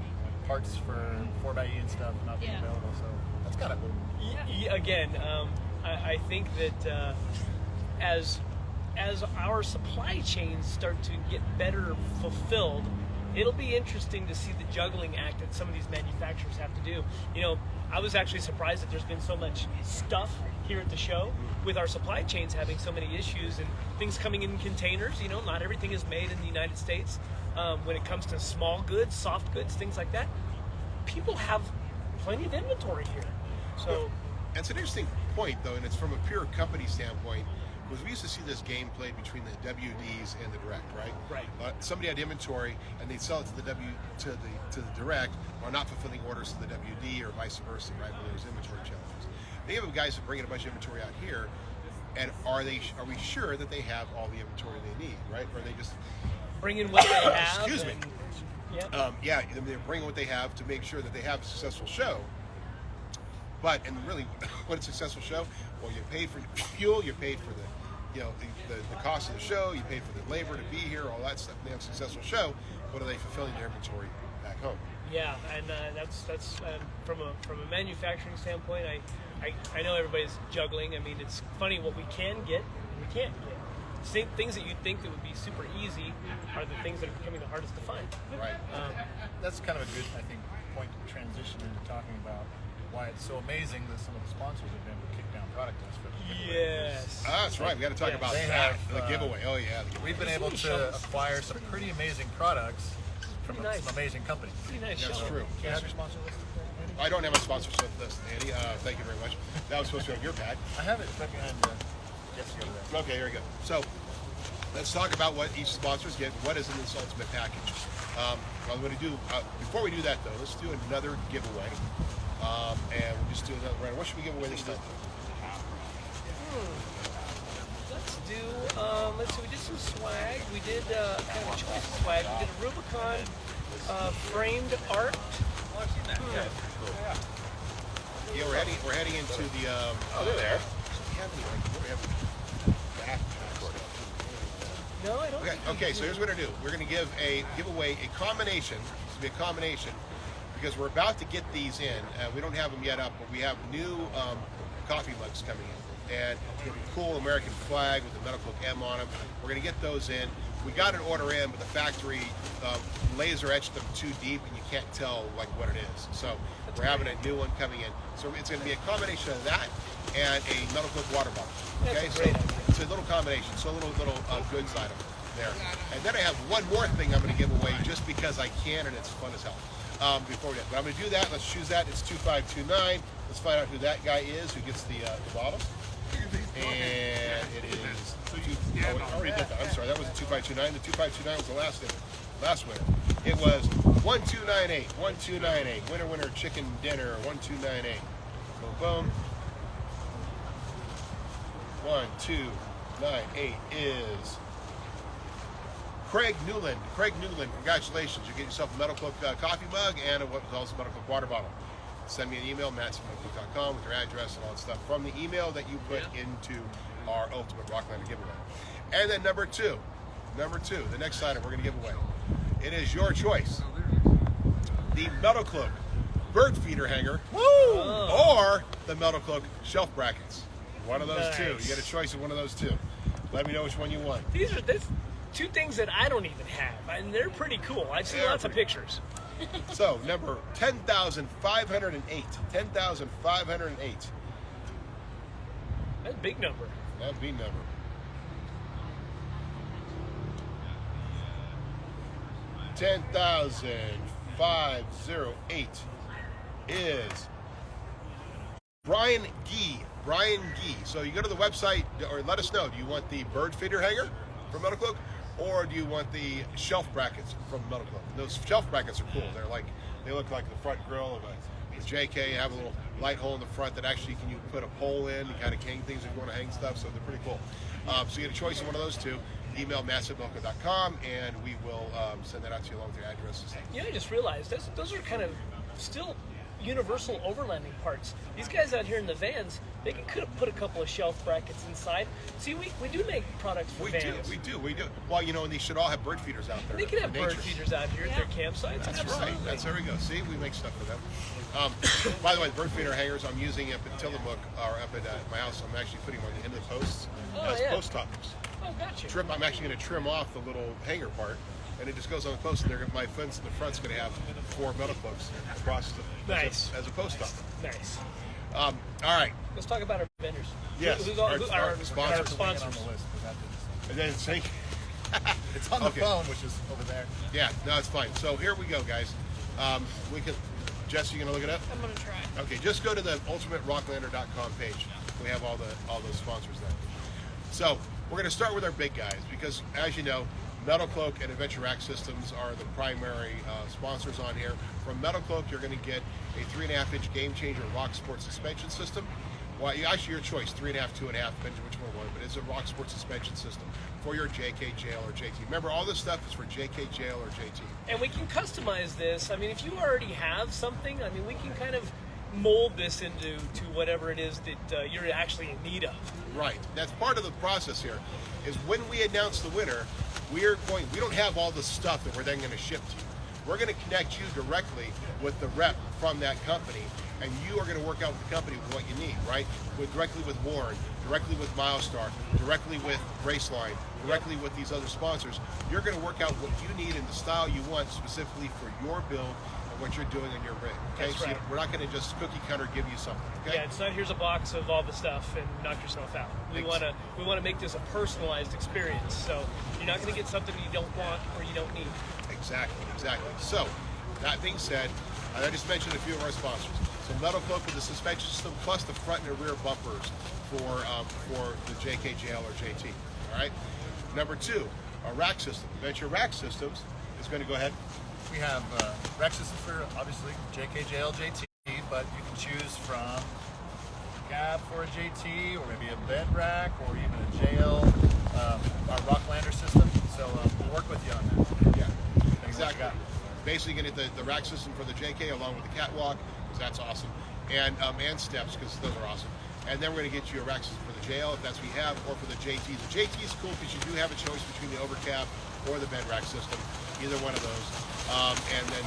parts for 4xe and stuff not being available, so that's kind of cool. Yeah, again, I think that as our supply chains start to get better fulfilled, it'll be interesting to see the juggling act that some of these manufacturers have to do. I was actually surprised that there's been so much stuff here at the show with our supply chains having so many issues and things coming in containers. Not everything is made in the United States. When it comes to small goods, soft goods, things like that, people have plenty of inventory here. So it's an interesting point, though, and it's from a pure company standpoint. Because we used to see this game played between the WDs and the direct, right? Right. Somebody had inventory, and they'd sell it to the to the direct, while not fulfilling orders to the WD, or vice versa, right? When there's inventory challenges. They have guys that bring in a bunch of inventory out here, and are we sure that they have all the inventory they need, right? Or are they just bring in what they have. Excuse me. Yeah. They're bringing what they have to make sure that they have a successful show. But and really, what a successful show? Well, you paid for fuel, you paid for the cost of the show, you paid for the labor to be here, all that stuff. They have a successful show. What are they fulfilling their inventory back home? Yeah, and that's from a manufacturing standpoint. I know everybody's juggling. I mean, it's funny what we can get and we can't get. Things that you think that would be super easy are the things that are becoming the hardest to find. Right. That's kind of a good, I think, point to transition into talking about why it's so amazing that some of the sponsors have been able to kick down product to us for the giveaway. Yes. That's right. We got to talk about They that. have, The giveaway. Oh yeah. The giveaway. We've been able to acquire some pretty amazing products from Pretty nice. some amazing companies. Pretty nice That's show. true. Do you have your sponsor list? I don't have my sponsorship list, Andy. Thank you very much. That was supposed to be on your pad. I have it right behind Jessy over there. Okay, here we go. So let's talk about what each sponsors get. What is in this ultimate package? Well, I'm going to do before we do that though. Let's do another giveaway, and we'll just do another round. What should we give away this time? Let's do. Let's see. We did some swag. We did kind of a choice of swag. We did a Rubicon framed art. Yeah, we're heading into the. They're there. Do we have any? What do we have? No, I don't. Okay. So here's what we're gonna do. We're gonna give away a combination. This will be a combination because we're about to get these in. We don't have them yet up, but we have new coffee mugs coming in, and we have a cool American flag with the MetalCloak M on them. We're gonna get those in. We got an order in, but the factory laser etched them too deep, and you can't tell like what it is. So we're having a new one coming in. So it's going to be a combination of that and a MetalCloak water bottle. Okay, so it's a little combination, so a little goods item there. And then I have one more thing I'm going to give away just because I can, and it's fun as hell. Before we do that, but I'm going to do that. Let's choose that. It's 2529. Let's find out who that guy is who gets the bottles. And it is. I already did that. I'm sorry. That was a 2529. The 2529 was the last winner. It was 1298. 1298. Winner chicken dinner. 1298. Boom boom. 1298 is Craig Newland. Craig Newland, congratulations. You get yourself a MetalCloak coffee mug and what was also a MetalCloak water bottle. Send me an email, matt@metalcloak.com, with your address and all that stuff from the email that you put into our Ultimate Rocklander giveaway. And then number two, the next item we're going to give away. It is your choice. The MetalCloak bird feeder hanger or the MetalCloak shelf brackets. One of those two. You get a choice of one of those two. Let me know which one you want. These are two things that I don't even have, and they're pretty cool. I've seen lots of pictures. So, number 10,508. 10,508. That's a big number. That's a big number. 10,508 is Brian Gee. Brian Gee. So you go to the website, or let us know. Do you want the bird feeder hanger from MetalCloak, or do you want the shelf brackets from MetalCloak? Those shelf brackets are cool. They look like the front grill of a JK. Have a little light hole in the front that actually you put a pole in and kind of hang things if you want to hang stuff. So they're pretty cool. So you get a choice of one of those two. Email matt@metalcloak.com and we will send that out to you along with your address and stuff. You know, I just realized those are kind of still universal overlanding parts. These guys out here in the vans, they could have put a couple of shelf brackets inside. See, we do make products for vans. We do. Well, and they should all have bird feeders out there. They can have for bird nature. feeders out here at their campsites. That's Absolutely. right. There we go. See, we make stuff for them. By the way, the bird feeder hangers I'm using up at Tillamook or up at my house. I'm actually putting them on the end of the posts as post toppers. Oh, gotcha. I'm actually going to trim off the little hanger part, and it just goes on the post. And my fence in the front's going to have 4 MetalCloaks across Nice. as a post topper. Nice. All right. Let's talk about our vendors. Yes, Who our our sponsors. sponsors. On the list, 'cause that didn't- And then sync. It's on the phone, which is over there. Yeah, no, it's fine. So here we go, guys. We can. Jess, you gonna look it up? I'm gonna try. Okay, just go to the ultimaterocklander.com page. We have all those sponsors there. So we're going to start with our big guys because, as you know, MetalCloak and Adventure Rack Systems are the primary sponsors on here. From MetalCloak, you're going to get a 3.5-inch Game Changer Rock Sport suspension system. Well, actually, your choice, 3.5, 2.5, depends on which one you want, but it's a Rock Sport suspension system for your JK, JL, or JT. Remember, all this stuff is for JK, JL, or JT. And we can customize this. I mean, if you already have something, I mean, we can kind of mold this into whatever it is that you're actually in need of. Right. That's part of the process here, is when we announce the winner, we don't have all the stuff that we're then going to ship to you. We're going to connect you directly with the rep from that company, and you are going to work out with the company with what you need, right? Directly with Warn, directly with Milestar, directly with Raceline, directly with these other sponsors. You're going to work out what you need and the style you want specifically for your build and what you're doing on your rig. Okay, That's right. So we're not going to just cookie cutter give you something. Okay. Yeah, it's not here's a box of all the stuff and knock yourself out. We want to make this a personalized experience. So you're not going to get something you don't want or you don't need. Exactly. So, that being said, I just mentioned a few of our sponsors. So MetalCloak with the suspension system plus the front and rear bumpers for the JKJL or JT. All right. Number 2, our rack system. Venture Rack Systems is going to go ahead. We have rack systems for obviously JKJL, JT, but you can choose from a cab for a JT or maybe a bed rack or even a JL, our Rocklander system. So we'll work with you on that. Yeah, exactly. Basically, you get the rack system for the JK along with the catwalk, because that's awesome, and steps, because those are awesome. And then we're going to get you a rack system for the JL if that's what we have, or for the JT. The JT is cool because you do have a choice between the overcab or the bed rack system, either one of those. And then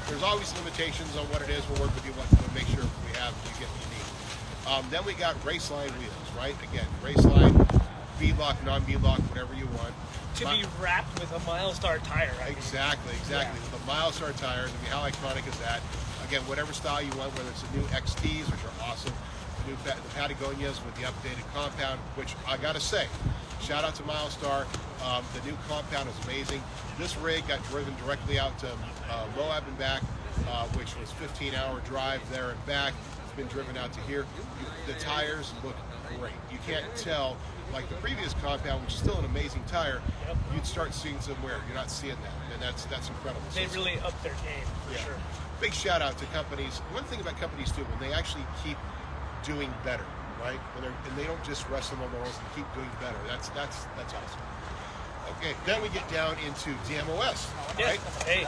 there's always limitations on what it is. We'll work with you to make sure we have you get what you need. Then we got Raceline Wheels, right? Again, Raceline, beadlock, non-beadlock, whatever you want. To be wrapped with a Milestar tire. Exactly. Yeah. With the Milestar tires. I mean, how iconic is that? Again, whatever style you want, whether it's the new XTs, which are awesome, the Patagonias with the updated compound, which I gotta say, shout out to Milestar. The new compound is amazing. This rig got driven directly out to Moab and back, which was 15-hour drive there and back. It's been driven out to here. The tires look great. You can't tell, like the previous compound, which is still an amazing tire, you'd start seeing some wear. You're not seeing that, and that's incredible. They really upped their game, for sure. Big shout out to companies. One thing about companies too, when they actually keep doing better, right? And they don't just rest on the laurels and keep doing better. That's awesome. Okay, then we get down into DMOS, right? Hey.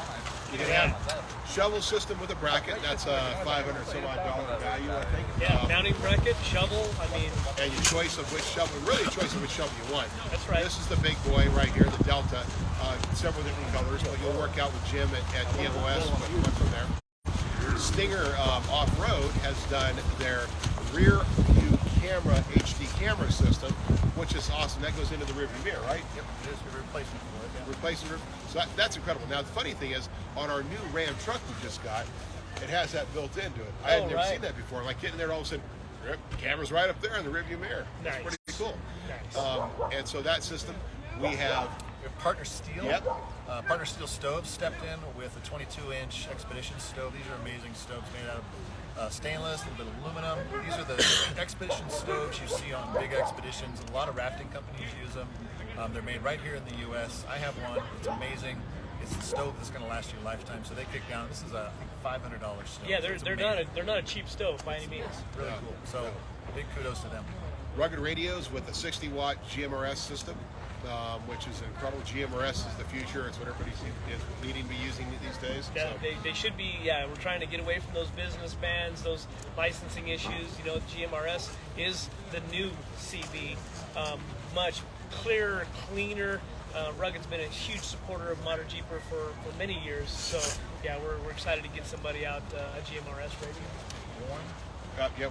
You can have shovel system with a bracket. That's a $500 some odd value, I think. Yeah, mounting bracket, shovel. I mean, and your choice of which shovel, really a choice of which shovel you want. That's right. This is the big boy right here, the Delta. Several different colors, but you'll work out with Jim at DMOS what you want from there. Stinger Off-Road has done their rear view camera HD camera system, which is awesome. That goes into the rear view mirror, right? Yep, it is a replacement for it. Yeah. Replacement. So that's incredible. Now the funny thing is, on our new Ram truck we just got, it has that built into it. I had never seen that before. I'm like getting there, all of a sudden, the camera's right up there in the rear view mirror. Nice. It's pretty cool. Nice. And so that system, we have Partner Steel. Yep. Partner Steel stoves stepped in with a 22-inch Expedition stove. These are amazing stoves made out of stainless, a little bit of aluminum. These are the Expedition stoves you see on big expeditions. A lot of rafting companies use them. They're made right here in the U.S. I have one. It's amazing. It's the stove that's going to last you a lifetime. So they kick down. This is a I think $500 stove. Yeah, they're not a cheap stove by any means. Really cool. So big kudos to them. rugged radios with a 60-watt GMRS system, which is incredible. GMRS is the future. It's what everybody's needing to be using these days. Yeah, so. they should be. Yeah, we're trying to get away from those business bans, those licensing issues. You know, GMRS is the new CB, much clearer, cleaner. Rugged's been a huge supporter of ModernJeeper for many years. So yeah, we're excited to get somebody out a GMRS radio. Warn.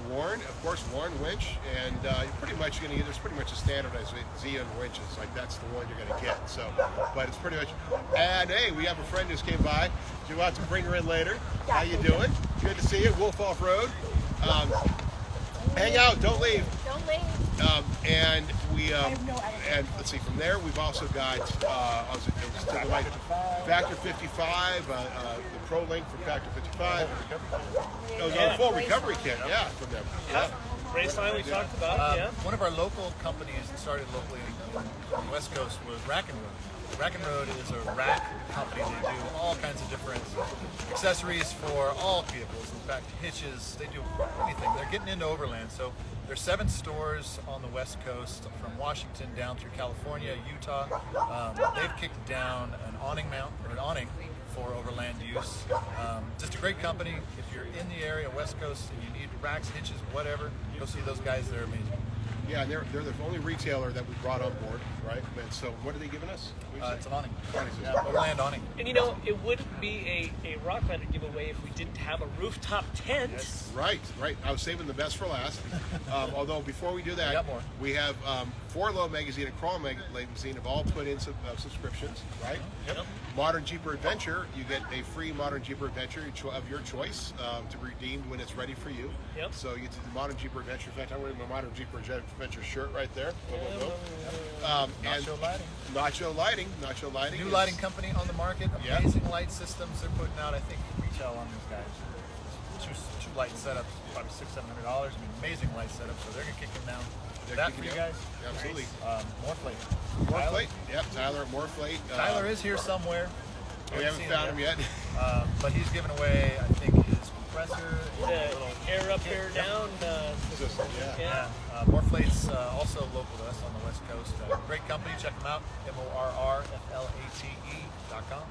Warn, of course, Warn Winch, and you're pretty much going to get, there's pretty much a standardized Z on winches, like that's the one you're going to get. So, but it's pretty much, and hey, we have a friend who's came by. Do you want to bring her in later? How you doing? Good to see you, Wolf Off Road. Hang out, don't leave. Don't leave. And we, and let's see, from there we've also got, Factor 55, the Pro Link for Factor 55. It was a full recovery kit, from them. Yeah. Raceline we talked about, One of our local companies that started locally on the West Coast was Rack and Road. Rack and Road is a rack company. They do all kinds of different accessories for all vehicles. In fact, hitches, they do anything. They're getting into Overland. So there's 7 stores on the West Coast from Washington down through California, Utah. They've kicked down an awning mount, or an awning, for Overland use. Just a great company. If you're in the area, West Coast, and you need racks, hitches, whatever, go see those guys. They're amazing. Yeah, and they're the only retailer that we brought on board, right? And so, what are they giving us? It's an awning. Awning system. Yeah, Overland awning. And it wouldn't be a Rocklander giveaway if we didn't have a rooftop tent. Yes. Right. I was saving the best for last. Although before we do that, We got more. we have Four Low Magazine and Crawl Magazine have all put in some subscriptions, right? Yep. Modern Jeeper Adventure, you get a free Modern Jeeper Adventure of your choice to be redeemed when it's ready for you. Yep. So you get to the Modern Jeeper Adventure. In fact, I'm wearing my Modern Jeeper Adventure shirt right there. And Nacho lighting. Nacho Lighting. New is- lighting company on the market. Yeah. Amazing light systems. They're putting out, I think, retail on these guys. Two light setups, probably $600-700. I mean, amazing light setups. So they're gonna kick them down. They're That for kicking you down. guys? Yeah, absolutely. Moreflate. Moreflate. Yep, Tyler at Moreflate. Tyler is here somewhere. We haven't found him yet. But he's giving away, I think, his compressor. The air up, air down. Yeah. Moreflate's also local to us on the West Coast. Great company. Check them out. MORRFLATE.com.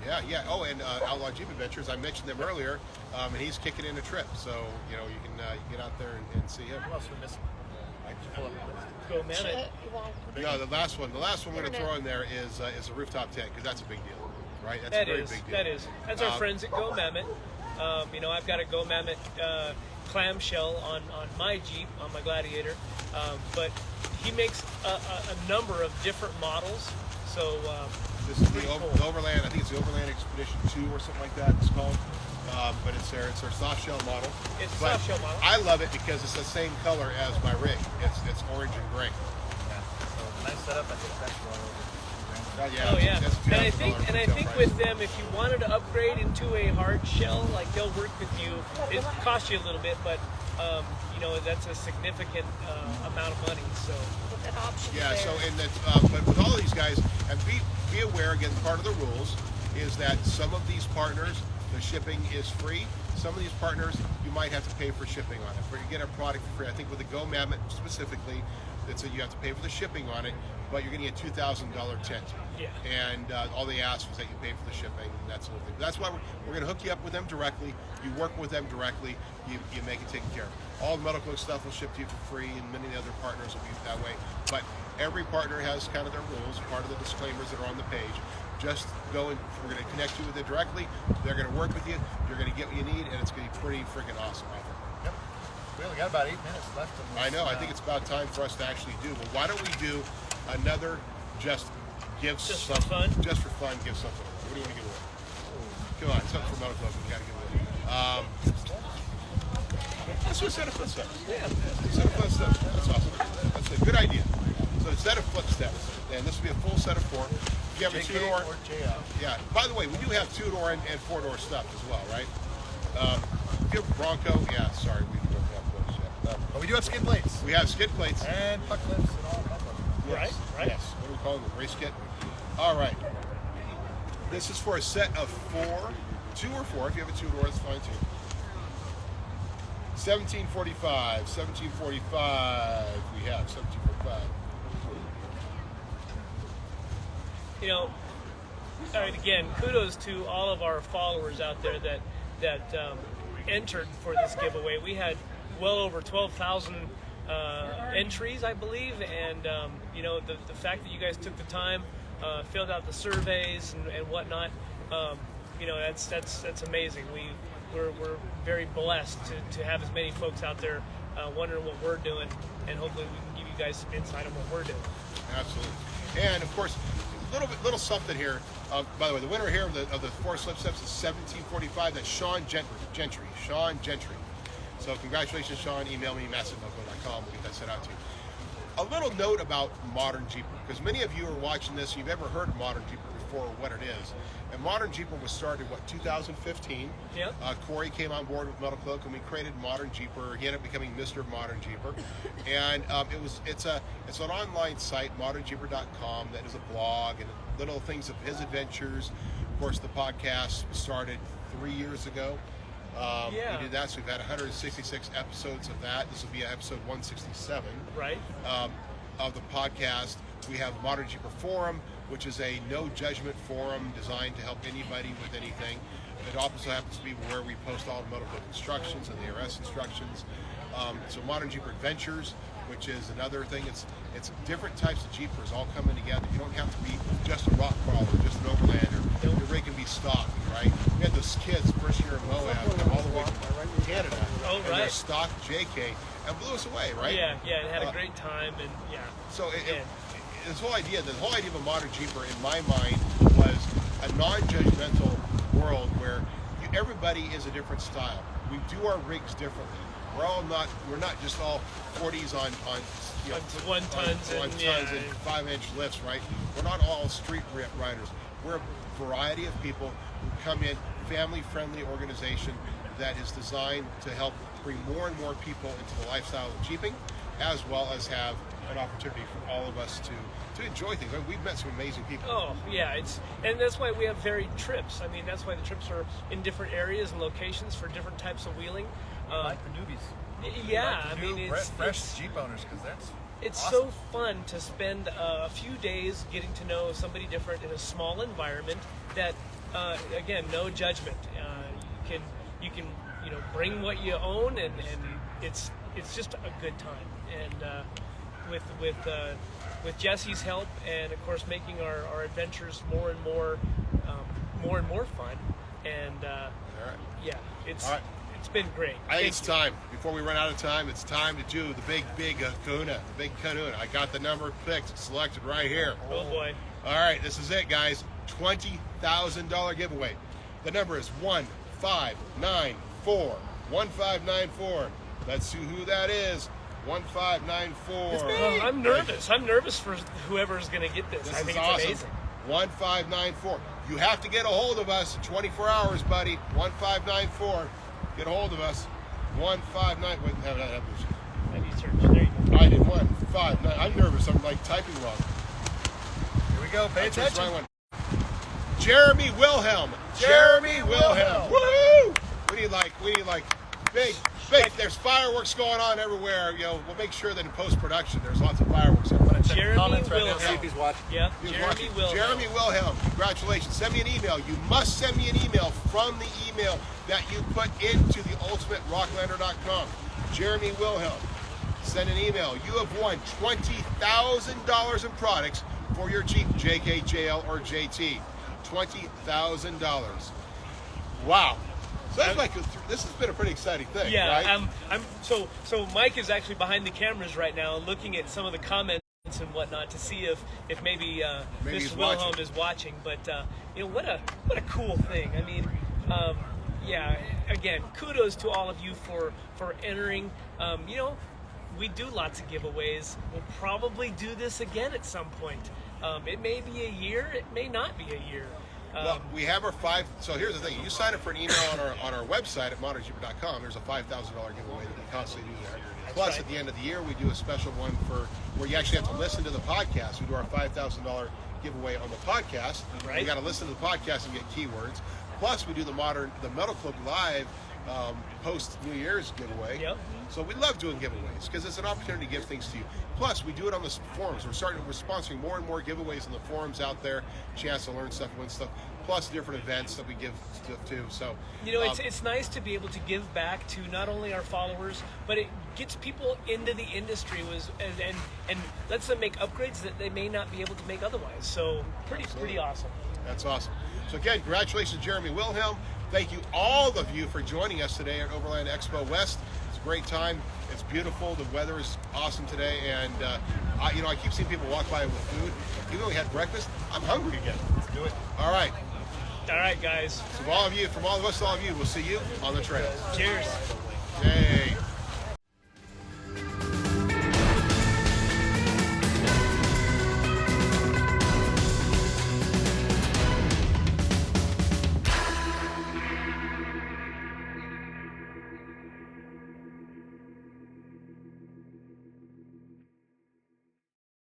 Yeah. Oh, and Outlaw Jeep Adventures. I mentioned them earlier, and he's kicking in a trip. So you can get out there and see him. Who else are we missing? I can pull up the list. Go man it. No, the last one we're going to throw in there is a rooftop tent because that's a big deal, right? That's That a very is. big deal. That is. That's our friends at Go Mammoth. I've got a Go Mammoth clamshell on my Jeep, on my Gladiator, but he makes a number of different models. So This is pretty the cool. Overland. I think it's the Overland Expedition 2 or something like that. It's called. But it's their soft shell model. It's a But soft shell model. I love it because it's the same color as my rig. It's orange and gray. Yeah. So nice setup. I think that's well over. Oh yeah, that's and I $2,000 think retail price. with them, if you wanted to upgrade into a hard shell, like they'll work with you. It costs you a little bit, but that's a significant amount of money. So Look at options Yeah, there. so and that, but with all of these guys, and be aware again, part of the rules is that some of these partners, the shipping is free. Some of these partners, you might have to pay for shipping on it, but you get a product for free. I think with the Go Mammoth specifically, it's you have to pay for the shipping on it, but you're getting a $2,000 tent. Yeah. And all they ask is that you pay for the shipping. And that's the whole thing. That's why we're going to hook you up with them directly. You work with them directly. You make it taken care of. All the MetalCloak stuff will ship to you for free, and many other partners will be that way. But every partner has kind of their rules, part of the disclaimers that are on the page. Just go and we're going to connect you with it directly. They're going to work with you. You're going to get what you need, and it's going to be pretty freaking awesome, I think. Yep. We only got about 8 minutes left. In this, I know. I think it's about time for us to actually do. Well, why don't we do another just give Just for something. fun? Just for fun, give something. What do you want to give away? Come on, something for MetalCloak. We got to give away. Let's do a set of footsteps. yeah, Set of footsteps. That's awesome. That's a good idea. So a set of footsteps, and this will be a full set of 4. If you have a JK two-door, or JL. yeah. By the way, we do have 2-door and 4-door stuff as well, right? If you have Bronco, yeah. Sorry, we don't have those yet. But we do have skid plates. We have skid plates. And puck lips and all that. right. Yes. What do we call them? The race kit. All right. This is for a set of 4, 2 or 4. If you have a 2-door, that's fine too. 1745. 1745. We have 1745. All right, again, kudos to all of our followers out there that entered for this giveaway. We had well over 12,000 entries, I believe, and the fact that you guys took the time, filled out the surveys and whatnot, that's amazing. We're very blessed to have as many folks out there wondering what we're doing, and hopefully we can give you guys some insight on what we're doing. Absolutely. And of course, little something here. By the way, the winner here of the 4 slip steps is 1745. That's Sean Gentry. Sean Gentry. So congratulations, Sean. Email me, massive.com. We'll get that sent out to you. A little note about ModernJeeper, because many of you are watching this, you've ever heard of ModernJeeper before, what it is. And ModernJeeper was started, 2015? Yep. Corey came on board with MetalCloak, and we created ModernJeeper. He ended up becoming Mr. ModernJeeper. And it's an online site, ModernJeeper.com, that is a blog and little things of his adventures. Of course, the podcast started 3 years ago. Yeah. We did that, so we've had 166 episodes of that. This will be episode 167. Right. Of the podcast. We have ModernJeeper Forum, which is a no judgment forum designed to help anybody with anything. It also happens to be where we post all the MetalCloak instructions and the ARS instructions. So ModernJeeper Adventures, which is another thing. It's different types of Jeepers all coming together. You don't have to be just a rock crawler, just an Overlander. Your rig can be stock, right? We had those kids first year in Moab come all the way from Canada. Oh, And right. they're stock JK and blew us away, right? Yeah, it had a great time, and yeah. So Man. the whole idea of a modern Jeeper, in my mind, was a non-judgmental world where everybody is a different style. We do our rigs differently. We're not just all 40s on you know, On 1-tons and, and 5-inch lifts, right? We're not all street riders. We're a variety of people who come in, family-friendly organization that is designed to help bring more and more people into the lifestyle of Jeeping, as well as have an opportunity for all of us to enjoy things. I mean, we've met some amazing people. Oh yeah, and that's why we have varied trips. I mean, that's why the trips are in different areas and locations for different types of wheeling. Like the newbies. Yeah, Like I the mean, new, fresh Jeep owners, because that's it's awesome. so fun to spend a few days getting to know somebody different in a small environment. That again, no judgment. You can bring what you own, and it's just a good time. And with Jessy's help, and of course making our adventures more and more fun. And yeah, All right. it's been great. I think it's time. Before we run out of time, it's time to do the big kahuna. The big kahuna. I got the number picked, selected right here. Oh boy. All right, this is it, guys. $20,000 giveaway. The number is 1594. 1594. Let's see who that is. 1594. Oh, I'm nervous. I'm nervous for whoever's going to get this. This I is think awesome. it's amazing. 1594. You have to get a hold of us in 24 hours, buddy. 1594. Get a hold of us. 159. Wait, no. I need to search. There you go. I did 159. I'm nervous. I'm like typing wrong. Here we go. Pay I chose the attention. right one. Jeremy Wilhelm. Jeremy Wilhelm. Woohoo! We need like big. There's fireworks going on everywhere. We'll make sure that in post-production there's lots of fireworks everywhere. Check the Jeremy comments right now, Wilhelm. see if he's watching. Yeah, He was Jeremy watching. Wilhelm. Jeremy Wilhelm, congratulations. Send me an email. You must send me an email from the email that you put into the ultimaterocklander.com. Jeremy Wilhelm, send an email. You have won $20,000 in products for your Jeep, JK, JL, or JT. $20,000. Wow. So this has been a pretty exciting thing, Yeah, right? so Mike is actually behind the cameras right now, looking at some of the comments and whatnot to see if maybe Maybe he's Mr. Wilhelm watching. is watching. But what a cool thing. I mean, yeah. Again, kudos to all of you for entering. We do lots of giveaways. We'll probably do this again at some point. It may be a year. It may not be a year. Well, we have our So here's the thing: you sign up for an email on our website at ModernJeeper.com. There's a $5,000 giveaway that we constantly do there. Plus, right. at the end of the year, we do a special one where you actually have to listen to the podcast. We do our $5,000 giveaway on the podcast. Right. You got to listen to the podcast and get keywords. Plus, we do the MetalCloak Live post New Year's giveaway. Yep. So we love doing giveaways because it's an opportunity to give things to you. Plus, we do it on the forums. We're sponsoring more and more giveaways on the forums out there. Chance to learn stuff, win stuff. Plus, different events that we give stuff to. So it's nice to be able to give back to not only our followers, but it gets people into the industry and lets them make upgrades that they may not be able to make otherwise. So pretty awesome. That's awesome. So again, congratulations, Jeremy Wilhelm. Thank you, all of you, for joining us today at Overland Expo West. It's a great time. It's beautiful. The weather is awesome today, and I keep seeing people walk by with food. Even though we had breakfast, I'm hungry again. Let's do it. All right. All right, guys. So from all of us to all of you, we'll see you on the trail. Cheers. Yay.